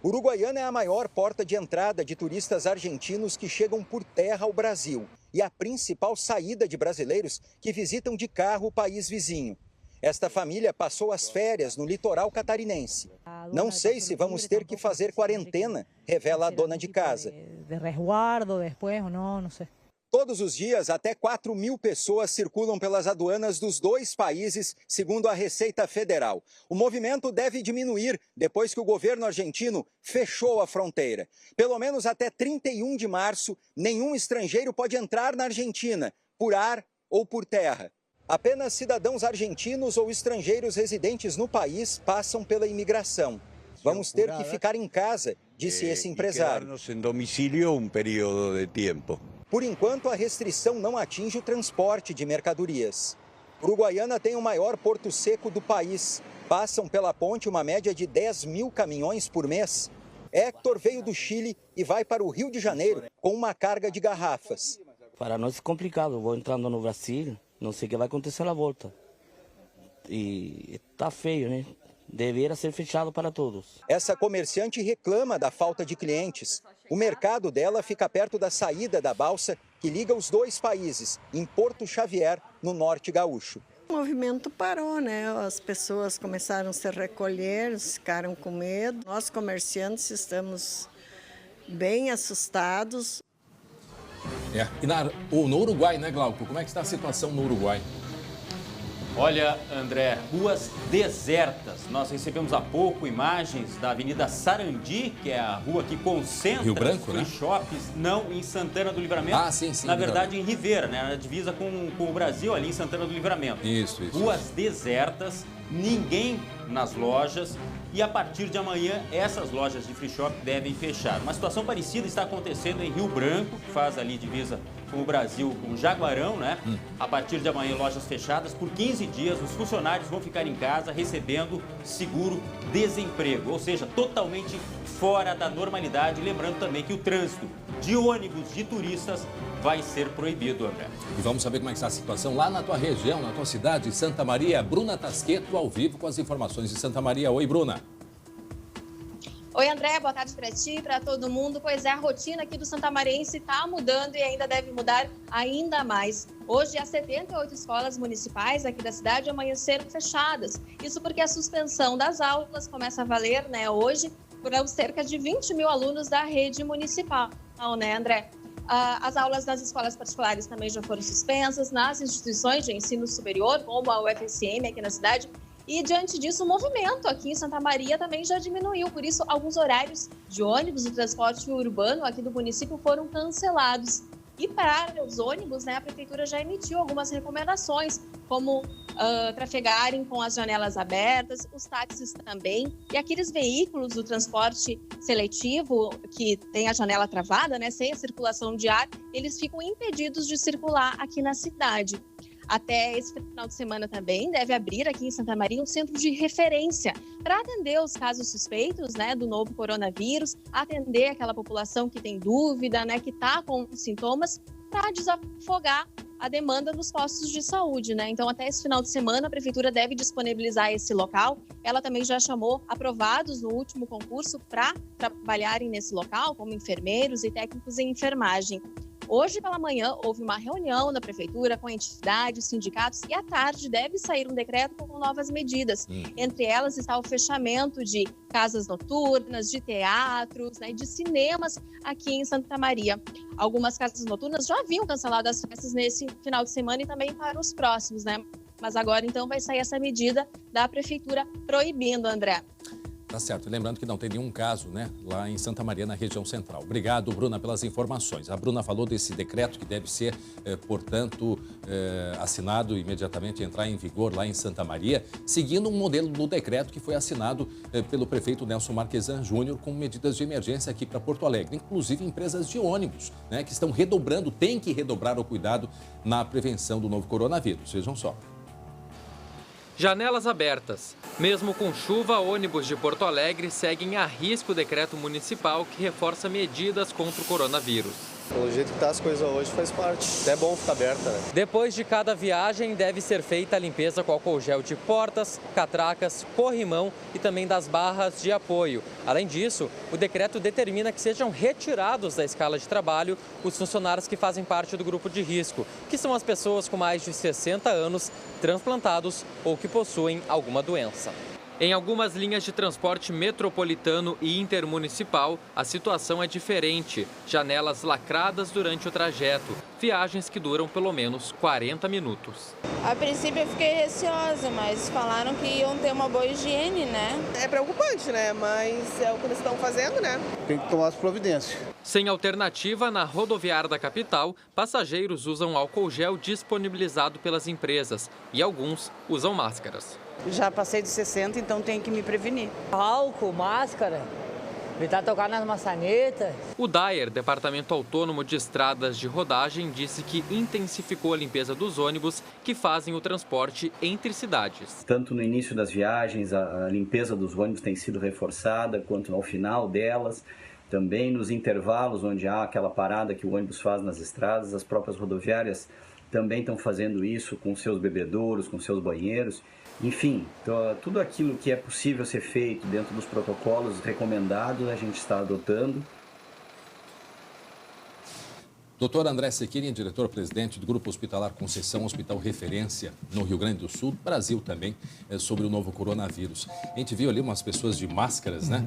Uruguaiana é a maior porta de entrada de turistas argentinos que chegam por terra ao Brasil e a principal saída de brasileiros que visitam de carro o país vizinho. Esta família passou as férias no litoral catarinense. Não sei se vamos ter que fazer quarentena, revela a dona de casa. De resguardo depois ou não sei. Todos os dias, até 4.000 pessoas circulam pelas aduanas dos dois países, segundo a Receita Federal. O movimento deve diminuir depois que o governo argentino fechou a fronteira. Pelo menos até 31 de março, nenhum estrangeiro pode entrar na Argentina, por ar ou por terra. Apenas cidadãos argentinos ou estrangeiros residentes no país passam pela imigração. Vamos ter que ficar em casa, disse esse empresário. Em domicílio período de tempo. Por enquanto, a restrição não atinge o transporte de mercadorias. Uruguaiana tem o maior porto seco do país. Passam pela ponte uma média de 10.000 caminhões por mês. Héctor veio do Chile e vai para o Rio de Janeiro com uma carga de garrafas. Para nós é complicado. Vou entrando no Brasil, não sei o que vai acontecer na volta. E está feio, né? Deveria ser fechado para todos. Essa comerciante reclama da falta de clientes. O mercado dela fica perto da saída da balsa que liga os dois países, em Porto Xavier, no norte gaúcho. O movimento parou, né? As pessoas começaram a se recolher, ficaram com medo. Nós, comerciantes, estamos bem assustados. E no Uruguai, né, Glauco? Como é que está a situação no Uruguai? Olha, André, ruas desertas. Nós recebemos há pouco imagens da Avenida Sarandi, que é a rua que concentra Rio Branco, free shops, não em Santana do Livramento. Ah, sim, sim. Na verdade, em Rivera, né? Na divisa com o Brasil, ali em Santana do Livramento. Isso. Ruas desertas, ninguém nas lojas. E a partir de amanhã, essas lojas de free shop devem fechar. Uma situação parecida está acontecendo em Rio Branco, que faz ali divisa com o Brasil, com o Jaguarão, né? A partir de amanhã, lojas fechadas por 15 dias. Os funcionários vão ficar em casa recebendo seguro-desemprego, ou seja, totalmente fora da normalidade. Lembrando também que o trânsito de ônibus de turistas vai ser proibido, André. E vamos saber como é que está a situação lá na tua região, na tua cidade, Santa Maria. Bruna Tasqueto, ao vivo com as informações de Santa Maria. Oi, Bruna. Oi, André, boa tarde para ti, para todo mundo. Pois é, a rotina aqui do santamariense está mudando e ainda deve mudar ainda mais. Hoje, as 78 escolas municipais aqui da cidade amanheceram fechadas. Isso porque a suspensão das aulas começa a valer, né, hoje, por cerca de 20 mil alunos da rede municipal, né, André? As aulas nas escolas particulares também já foram suspensas, nas instituições de ensino superior, como a UFSM aqui na cidade. E, diante disso, o movimento aqui em Santa Maria também já diminuiu. Por isso, alguns horários de ônibus do transporte urbano aqui do município foram cancelados. E para os ônibus, né, a prefeitura já emitiu algumas recomendações, como trafegarem com as janelas abertas, os táxis também. E aqueles veículos do transporte seletivo que tem a janela travada, né, sem a circulação de ar, eles ficam impedidos de circular aqui na cidade. Até esse final de semana também deve abrir aqui em Santa Maria um centro de referência para atender os casos suspeitos, né, do novo coronavírus, atender aquela população que tem dúvida, né, que está com sintomas, para desafogar a demanda nos postos de saúde, né? Então, até esse final de semana, a prefeitura deve disponibilizar esse local. Ela também já chamou aprovados no último concurso para trabalharem nesse local, como enfermeiros e técnicos em enfermagem. Hoje pela manhã houve uma reunião da prefeitura com entidades, sindicatos e à tarde deve sair um decreto com novas medidas. Entre elas está o fechamento de casas noturnas, de teatros, né, de cinemas aqui em Santa Maria. Algumas casas noturnas já haviam cancelado as festas nesse final de semana e também para os próximos, né? Mas agora então vai sair essa medida da prefeitura proibindo, André. Tá certo. Lembrando que não tem nenhum caso, né, lá em Santa Maria, na região central. Obrigado, Bruna, pelas informações. A Bruna falou desse decreto que deve ser, portanto, assinado imediatamente, entrar em vigor lá em Santa Maria, seguindo um modelo do decreto que foi assinado pelo prefeito Nelson Marquesan Júnior com medidas de emergência aqui para Porto Alegre. Inclusive empresas de ônibus, né, que estão redobrando, têm que redobrar o cuidado na prevenção do novo coronavírus. Vejam só. Janelas abertas. Mesmo com chuva, ônibus de Porto Alegre seguem a risco o decreto municipal que reforça medidas contra o coronavírus. Pelo jeito que está as coisas hoje, faz parte. É bom ficar aberta, né? Depois de cada viagem, deve ser feita a limpeza com álcool gel de portas, catracas, corrimão e também das barras de apoio. Além disso, o decreto determina que sejam retirados da escala de trabalho os funcionários que fazem parte do grupo de risco, que são as pessoas com mais de 60 anos, transplantados ou que possuem alguma doença. Em algumas linhas de transporte metropolitano e intermunicipal, a situação é diferente. Janelas lacradas durante o trajeto, viagens que duram pelo menos 40 minutos. A princípio eu fiquei receosa, mas falaram que iam ter uma boa higiene, né? É preocupante, né? Mas é o que eles estão fazendo, né? Tem que tomar as providências. Sem alternativa, na rodoviária da capital, passageiros usam álcool gel disponibilizado pelas empresas e alguns usam máscaras. Já passei de 60, então tenho que me prevenir. Álcool, máscara, evitar tocar nas maçanetas. O DAER, Departamento Autônomo de Estradas de Rodagem, disse que intensificou a limpeza dos ônibus que fazem o transporte entre cidades. Tanto no início das viagens, a limpeza dos ônibus tem sido reforçada, quanto ao final delas. Também nos intervalos onde há aquela parada que o ônibus faz nas estradas, as próprias rodoviárias também estão fazendo isso com seus bebedouros, com seus banheiros. Enfim, tudo aquilo que é possível ser feito dentro dos protocolos recomendados, a gente está adotando. Doutor André Sequeirinha, diretor-presidente do Grupo Hospitalar Conceição, hospital referência no Rio Grande do Sul, Brasil também, sobre o novo coronavírus. A gente viu ali umas pessoas de máscaras, né?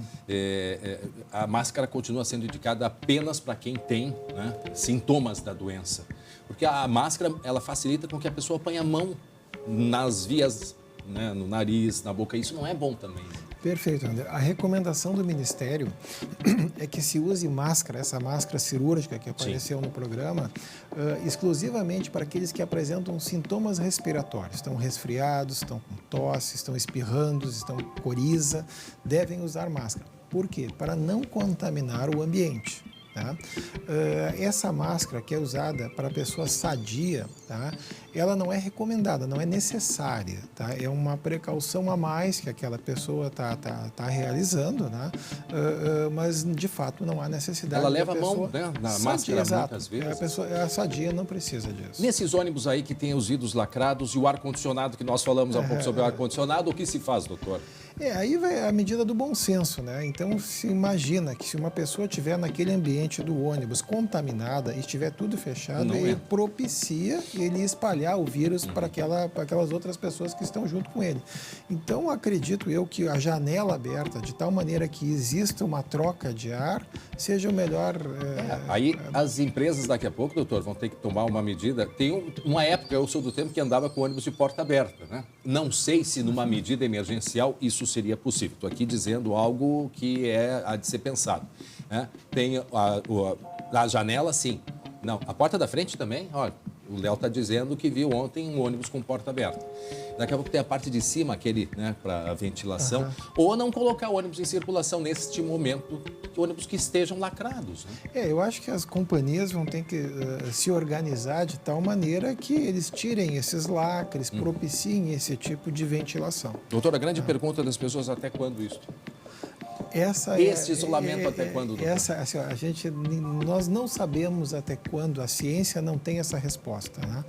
A máscara continua sendo indicada apenas para quem tem, né, sintomas da doença. Porque a máscara, ela facilita com que a pessoa ponha a mão nas vias, né, no nariz, na boca. Isso não é bom também. Perfeito, André. A recomendação do Ministério é que se use máscara, essa máscara cirúrgica que apareceu no programa, exclusivamente para aqueles que apresentam sintomas respiratórios. Estão resfriados, estão com tosse, estão espirrando, estão com coriza, devem usar máscara. Por quê? Para não contaminar o ambiente. Tá? Essa máscara que é usada para pessoa sadia, tá? Ela não é recomendada, não é necessária, tá? É uma precaução a mais que aquela pessoa está realizando, né? Mas de fato não há necessidade. Ela leva a mão, né, na sadia, máscara, exato. muitas vezes. A pessoa sadia não precisa disso. Nesses ônibus aí que tem os vidros lacrados e o ar-condicionado, que nós falamos há pouco sobre o ar-condicionado, o que se faz, doutor? Aí vai a medida do bom senso, né? Então, se imagina que se uma pessoa estiver naquele ambiente do ônibus contaminada e estiver tudo fechado, ele propicia ele espalhar o vírus para aquelas outras pessoas que estão junto com ele. Então, acredito eu que a janela aberta, de tal maneira que exista uma troca de ar, seja o melhor... Aí as empresas daqui a pouco, doutor, vão ter que tomar uma medida. Tem uma época, eu sou do tempo que andava com ônibus de porta aberta, né? Não sei se numa medida emergencial isso seria possível. Estou aqui dizendo algo que há de ser pensado, né? Tem a janela, sim. Não, a porta da frente também, olha, o Léo está dizendo que viu ontem um ônibus com porta aberta. Daqui a pouco tem a parte de cima, aquele, né, para ventilação. Ou não colocar ônibus em circulação neste momento, ônibus que estejam lacrados, né? Eu acho que as companhias vão ter que se organizar de tal maneira que eles tirem esses lacres, propiciem esse tipo de ventilação. Doutora, a grande pergunta das pessoas, até quando isso? Esse isolamento até quando? Nós não sabemos até quando, a ciência não tem essa resposta, né?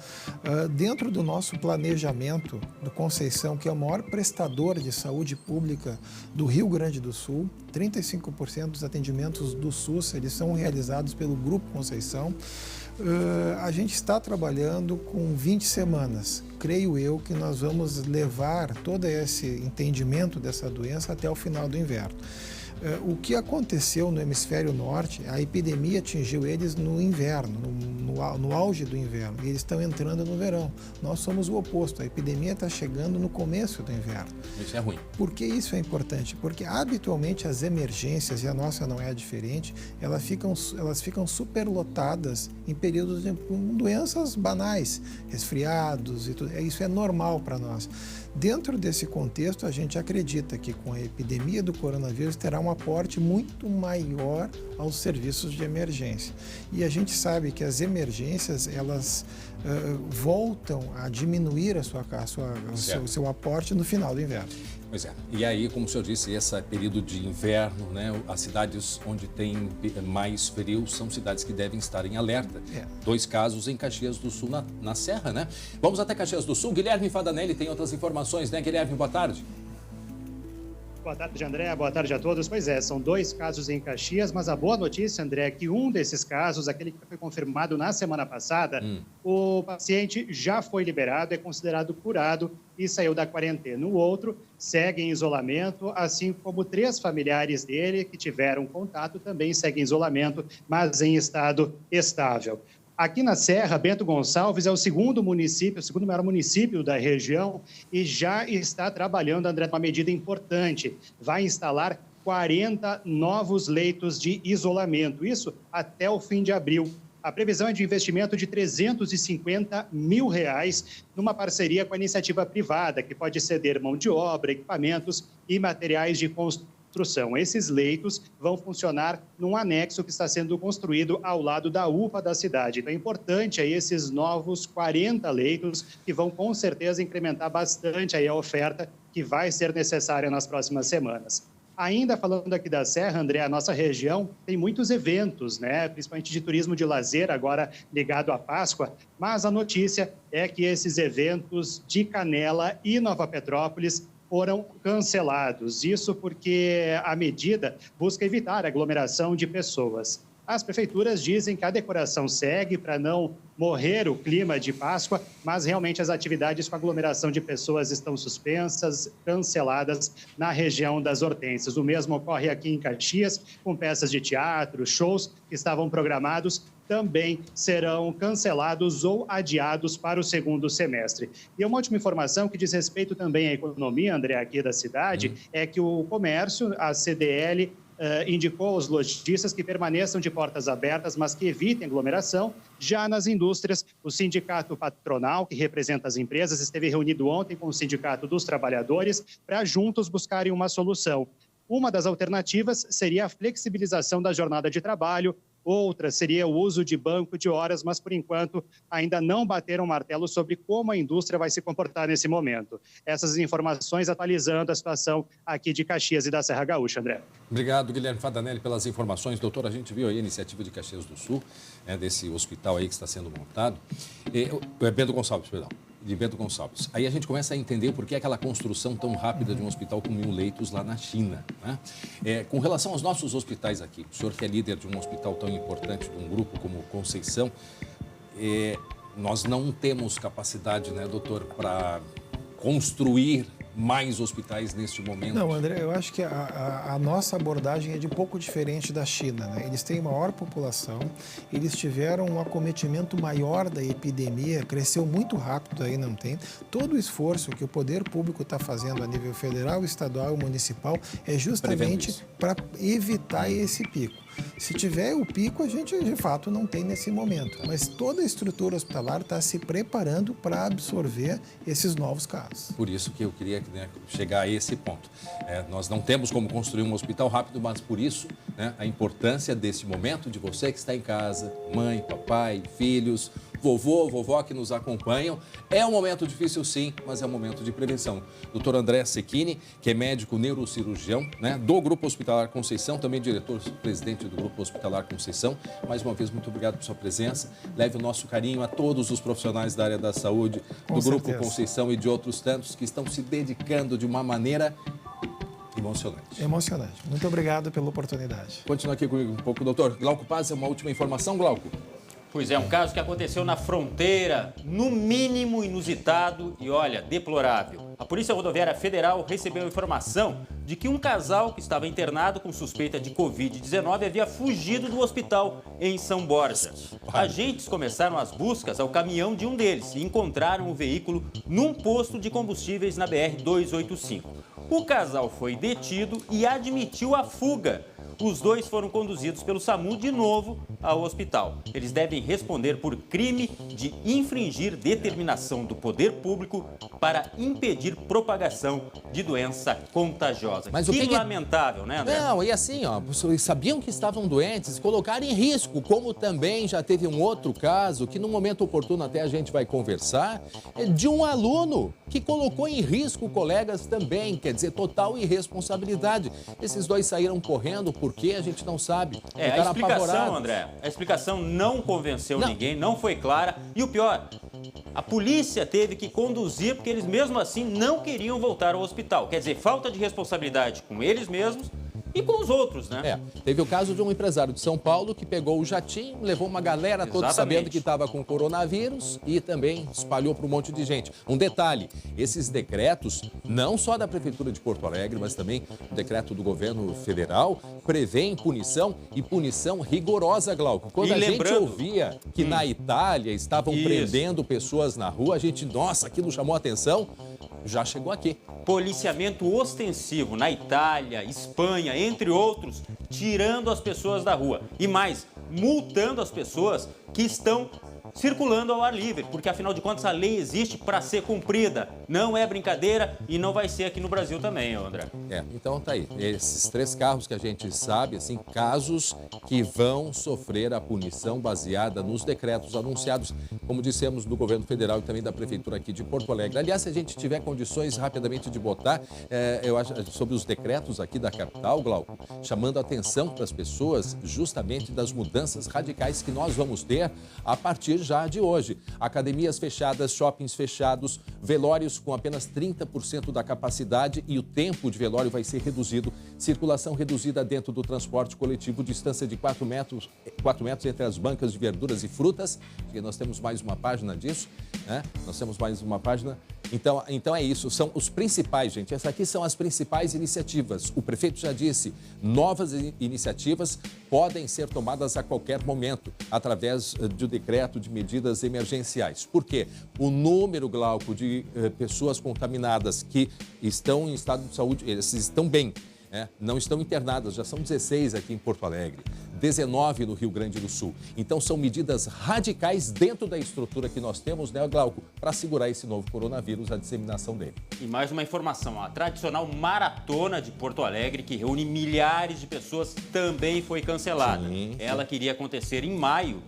Dentro do nosso planejamento do Conceição, que é o maior prestador de saúde pública do Rio Grande do Sul, 35% dos atendimentos do SUS, eles são realizados pelo Grupo Conceição. A gente está trabalhando com 20 semanas. Creio eu que nós vamos levar todo esse entendimento dessa doença até o final do inverno. O que aconteceu no hemisfério norte, a epidemia atingiu eles no inverno, no auge do inverno, e eles estão entrando no verão. Nós somos o oposto, a epidemia está chegando no começo do inverno. Isso é ruim. Por que isso é importante? Porque habitualmente as emergências, e a nossa não é diferente, elas ficam superlotadas em períodos de doenças banais, resfriados e tudo. Isso é normal para nós. Dentro desse contexto, a gente acredita que com a epidemia do coronavírus terá um aporte muito maior aos serviços de emergência. E a gente sabe que as emergências, elas voltam a diminuir o seu aporte no final do inverno. Pois é. E aí, como o senhor disse, esse período de inverno, né? As cidades onde tem mais frio são cidades que devem estar em alerta. 2 casos em Caxias do Sul, na Serra, né? Vamos até Caxias do Sul. Guilherme Fadanelli tem outras informações, né? Guilherme, boa tarde. Boa tarde, André. Boa tarde a todos. Pois é, são 2 casos em Caxias, mas a boa notícia, André, é que um desses casos, aquele que foi confirmado na semana passada, o paciente já foi liberado, é considerado curado e saiu da quarentena. O outro segue em isolamento, assim como 3 familiares dele que tiveram contato também seguem em isolamento, mas em estado estável. Aqui na Serra, Bento Gonçalves é o segundo maior município da região e já está trabalhando, André, uma medida importante. Vai instalar 40 novos leitos de isolamento, isso até o fim de abril. A previsão é de investimento de R$350 mil numa parceria com a iniciativa privada, que pode ceder mão de obra, equipamentos e materiais de construção. Esses leitos vão funcionar num anexo que está sendo construído ao lado da UPA da cidade. Então é importante aí esses novos 40 leitos que vão com certeza incrementar bastante aí a oferta que vai ser necessária nas próximas semanas. Ainda falando aqui da Serra, André, a nossa região tem muitos eventos, né? Principalmente de turismo de lazer, agora ligado à Páscoa, mas a notícia é que esses eventos de Canela e Nova Petrópolis foram cancelados. Isso porque a medida busca evitar a aglomeração de pessoas. As prefeituras dizem que a decoração segue para não morrer o clima de Páscoa, mas realmente as atividades com aglomeração de pessoas estão suspensas, canceladas na região das Hortênsias. O mesmo ocorre aqui em Caxias, com peças de teatro, shows que estavam programados, também serão cancelados ou adiados para o segundo semestre. E uma última informação que diz respeito também à economia, André, aqui da cidade, é que o comércio, a CDL, indicou aos lojistas que permaneçam de portas abertas, mas que evitem aglomeração. Já nas indústrias, o sindicato patronal, que representa as empresas, esteve reunido ontem com o sindicato dos trabalhadores para juntos buscarem uma solução. Uma das alternativas seria a flexibilização da jornada de trabalho, outra seria o uso de banco de horas, mas, por enquanto, ainda não bateram martelo sobre como a indústria vai se comportar nesse momento. Essas informações atualizando a situação aqui de Caxias e da Serra Gaúcha, André. Obrigado, Guilherme Fadanelli, pelas informações. Doutor, a gente viu aí a iniciativa de Caxias do Sul, desse hospital aí que está sendo montado. Bento Gonçalves, perdão. De Bento Gonçalves. Aí a gente começa a entender por que aquela construção tão rápida de um hospital com 1.000 leitos lá na China, né? Com relação aos nossos hospitais aqui, o senhor que é líder de um hospital tão importante, de um grupo como Conceição, nós não temos capacidade, né, doutor, para construir mais hospitais neste momento? Não, André, eu acho que a nossa abordagem é de pouco diferente da China, né? Eles têm maior população, eles tiveram um acometimento maior da epidemia, cresceu muito rápido aí, não tem. Todo o esforço que o poder público está fazendo a nível federal, estadual e municipal é justamente para evitar esse pico. Se tiver o pico, a gente de fato não tem nesse momento, mas toda a estrutura hospitalar está se preparando para absorver esses novos casos. Por isso que eu queria, né, chegar a esse ponto. Nós não temos como construir um hospital rápido, mas por isso, né, a importância desse momento de você que está em casa, mãe, papai, filhos, vovô, vovó que nos acompanham. É um momento difícil, sim, mas é um momento de prevenção. Dr. André Cecchini, que é médico neurocirurgião, né, do Grupo Hospitalar Conceição, também diretor-presidente do Grupo Hospitalar Conceição. Mais uma vez, muito obrigado por sua presença. Leve o nosso carinho a todos os profissionais da área da saúde, do Grupo Conceição e de outros tantos que estão se dedicando de uma maneira emocionante. Emocionante. Muito obrigado pela oportunidade. Continua aqui comigo um pouco, doutor. Glauco Paz, uma última informação, Glauco? Pois é, um caso que aconteceu na fronteira, no mínimo inusitado e, olha, deplorável. A Polícia Rodoviária Federal recebeu informação de que um casal que estava internado com suspeita de Covid-19 havia fugido do hospital em São Borja. Agentes começaram as buscas ao caminhão de um deles e encontraram o veículo num posto de combustíveis na BR-285. O casal foi detido e admitiu a fuga. os dois foram conduzidos pelo SAMU de novo ao hospital. Eles devem responder por crime de infringir determinação do poder público para impedir propagação de doença contagiosa. Mas que lamentável, né, André? Não, e assim, ó, sabiam que estavam doentes, colocaram em risco, como também já teve um outro caso, que no momento oportuno até a gente vai conversar, de um aluno que colocou em risco colegas também, quer dizer, total irresponsabilidade. Esses dois saíram correndo, por quê? A gente não sabe. A explicação, André, a explicação não convenceu ninguém, não foi clara. E o pior, a polícia teve que conduzir porque eles mesmo assim não queriam voltar ao hospital. Quer dizer, falta de responsabilidade com eles mesmos e com os outros, né? Teve o caso de um empresário de São Paulo que pegou o jatinho, levou uma galera toda sabendo que estava com coronavírus e também espalhou para um monte de gente. Um detalhe, esses decretos, não só da Prefeitura de Porto Alegre, mas também o decreto do governo federal, prevêem punição e punição rigorosa, Glauco. Quando gente ouvia que na Itália estavam prendendo pessoas na rua, a gente, nossa, aquilo chamou a atenção, já chegou aqui. Policiamento ostensivo na Itália, Espanha, entre outros, tirando as pessoas da rua. E mais, multando as pessoas que estão circulando ao ar livre, porque afinal de contas a lei existe para ser cumprida. Não é brincadeira e não vai ser aqui no Brasil também, André. Então tá aí. Esses 3 carros que a gente sabe, assim, casos que vão sofrer a punição baseada nos decretos anunciados, como dissemos, do governo federal e também da prefeitura aqui de Porto Alegre. Aliás, se a gente tiver condições rapidamente de botar, eu acho, sobre os decretos aqui da capital, Glauco, chamando a atenção para as pessoas justamente das mudanças radicais que nós vamos ter a partir já de hoje. Academias fechadas, shoppings fechados, velórios com apenas 30% da capacidade e o tempo de velório vai ser reduzido, circulação reduzida dentro do transporte coletivo, distância de 4 metros entre as bancas de verduras e frutas, porque nós temos mais uma página disso, né? Nós temos mais uma página. Então é isso, são os principais, gente. Essas aqui são as principais iniciativas. O prefeito já disse, novas iniciativas podem ser tomadas a qualquer momento, através de decreto de medidas emergenciais. Por quê? O número, Glauco, de pessoas contaminadas que estão em estado de saúde, eles estão bem, não estão internadas, já são 16 aqui em Porto Alegre, 19 no Rio Grande do Sul. Então são medidas radicais dentro da estrutura que nós temos, né, Glauco, para segurar esse novo coronavírus, a disseminação dele. E mais uma informação, a tradicional maratona de Porto Alegre, que reúne milhares de pessoas, também foi cancelada. Ela queria acontecer em maio,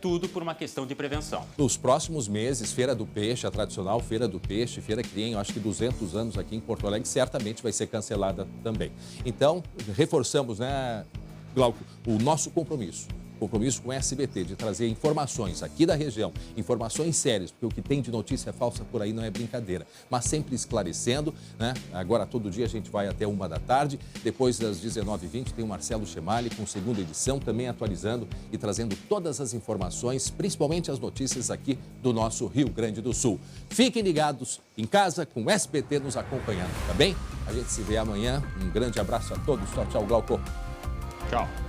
tudo por uma questão de prevenção. Nos próximos meses, Feira do Peixe, a tradicional Feira do Peixe, feira que tem, acho que 200 anos aqui em Porto Alegre, certamente vai ser cancelada também. Então, reforçamos, né, Glauco, o nosso compromisso com o SBT, de trazer informações aqui da região, informações sérias, porque o que tem de notícia falsa por aí não é brincadeira, mas sempre esclarecendo, né? Agora, todo dia a gente vai até 1 da tarde, depois das 19h20 tem o Marcelo Chemali com segunda edição, também atualizando e trazendo todas as informações, principalmente as notícias aqui do nosso Rio Grande do Sul. Fiquem ligados em casa com o SBT nos acompanhando, tá bem? A gente se vê amanhã, um grande abraço a todos, tchau, tchau, Glauco. Tchau.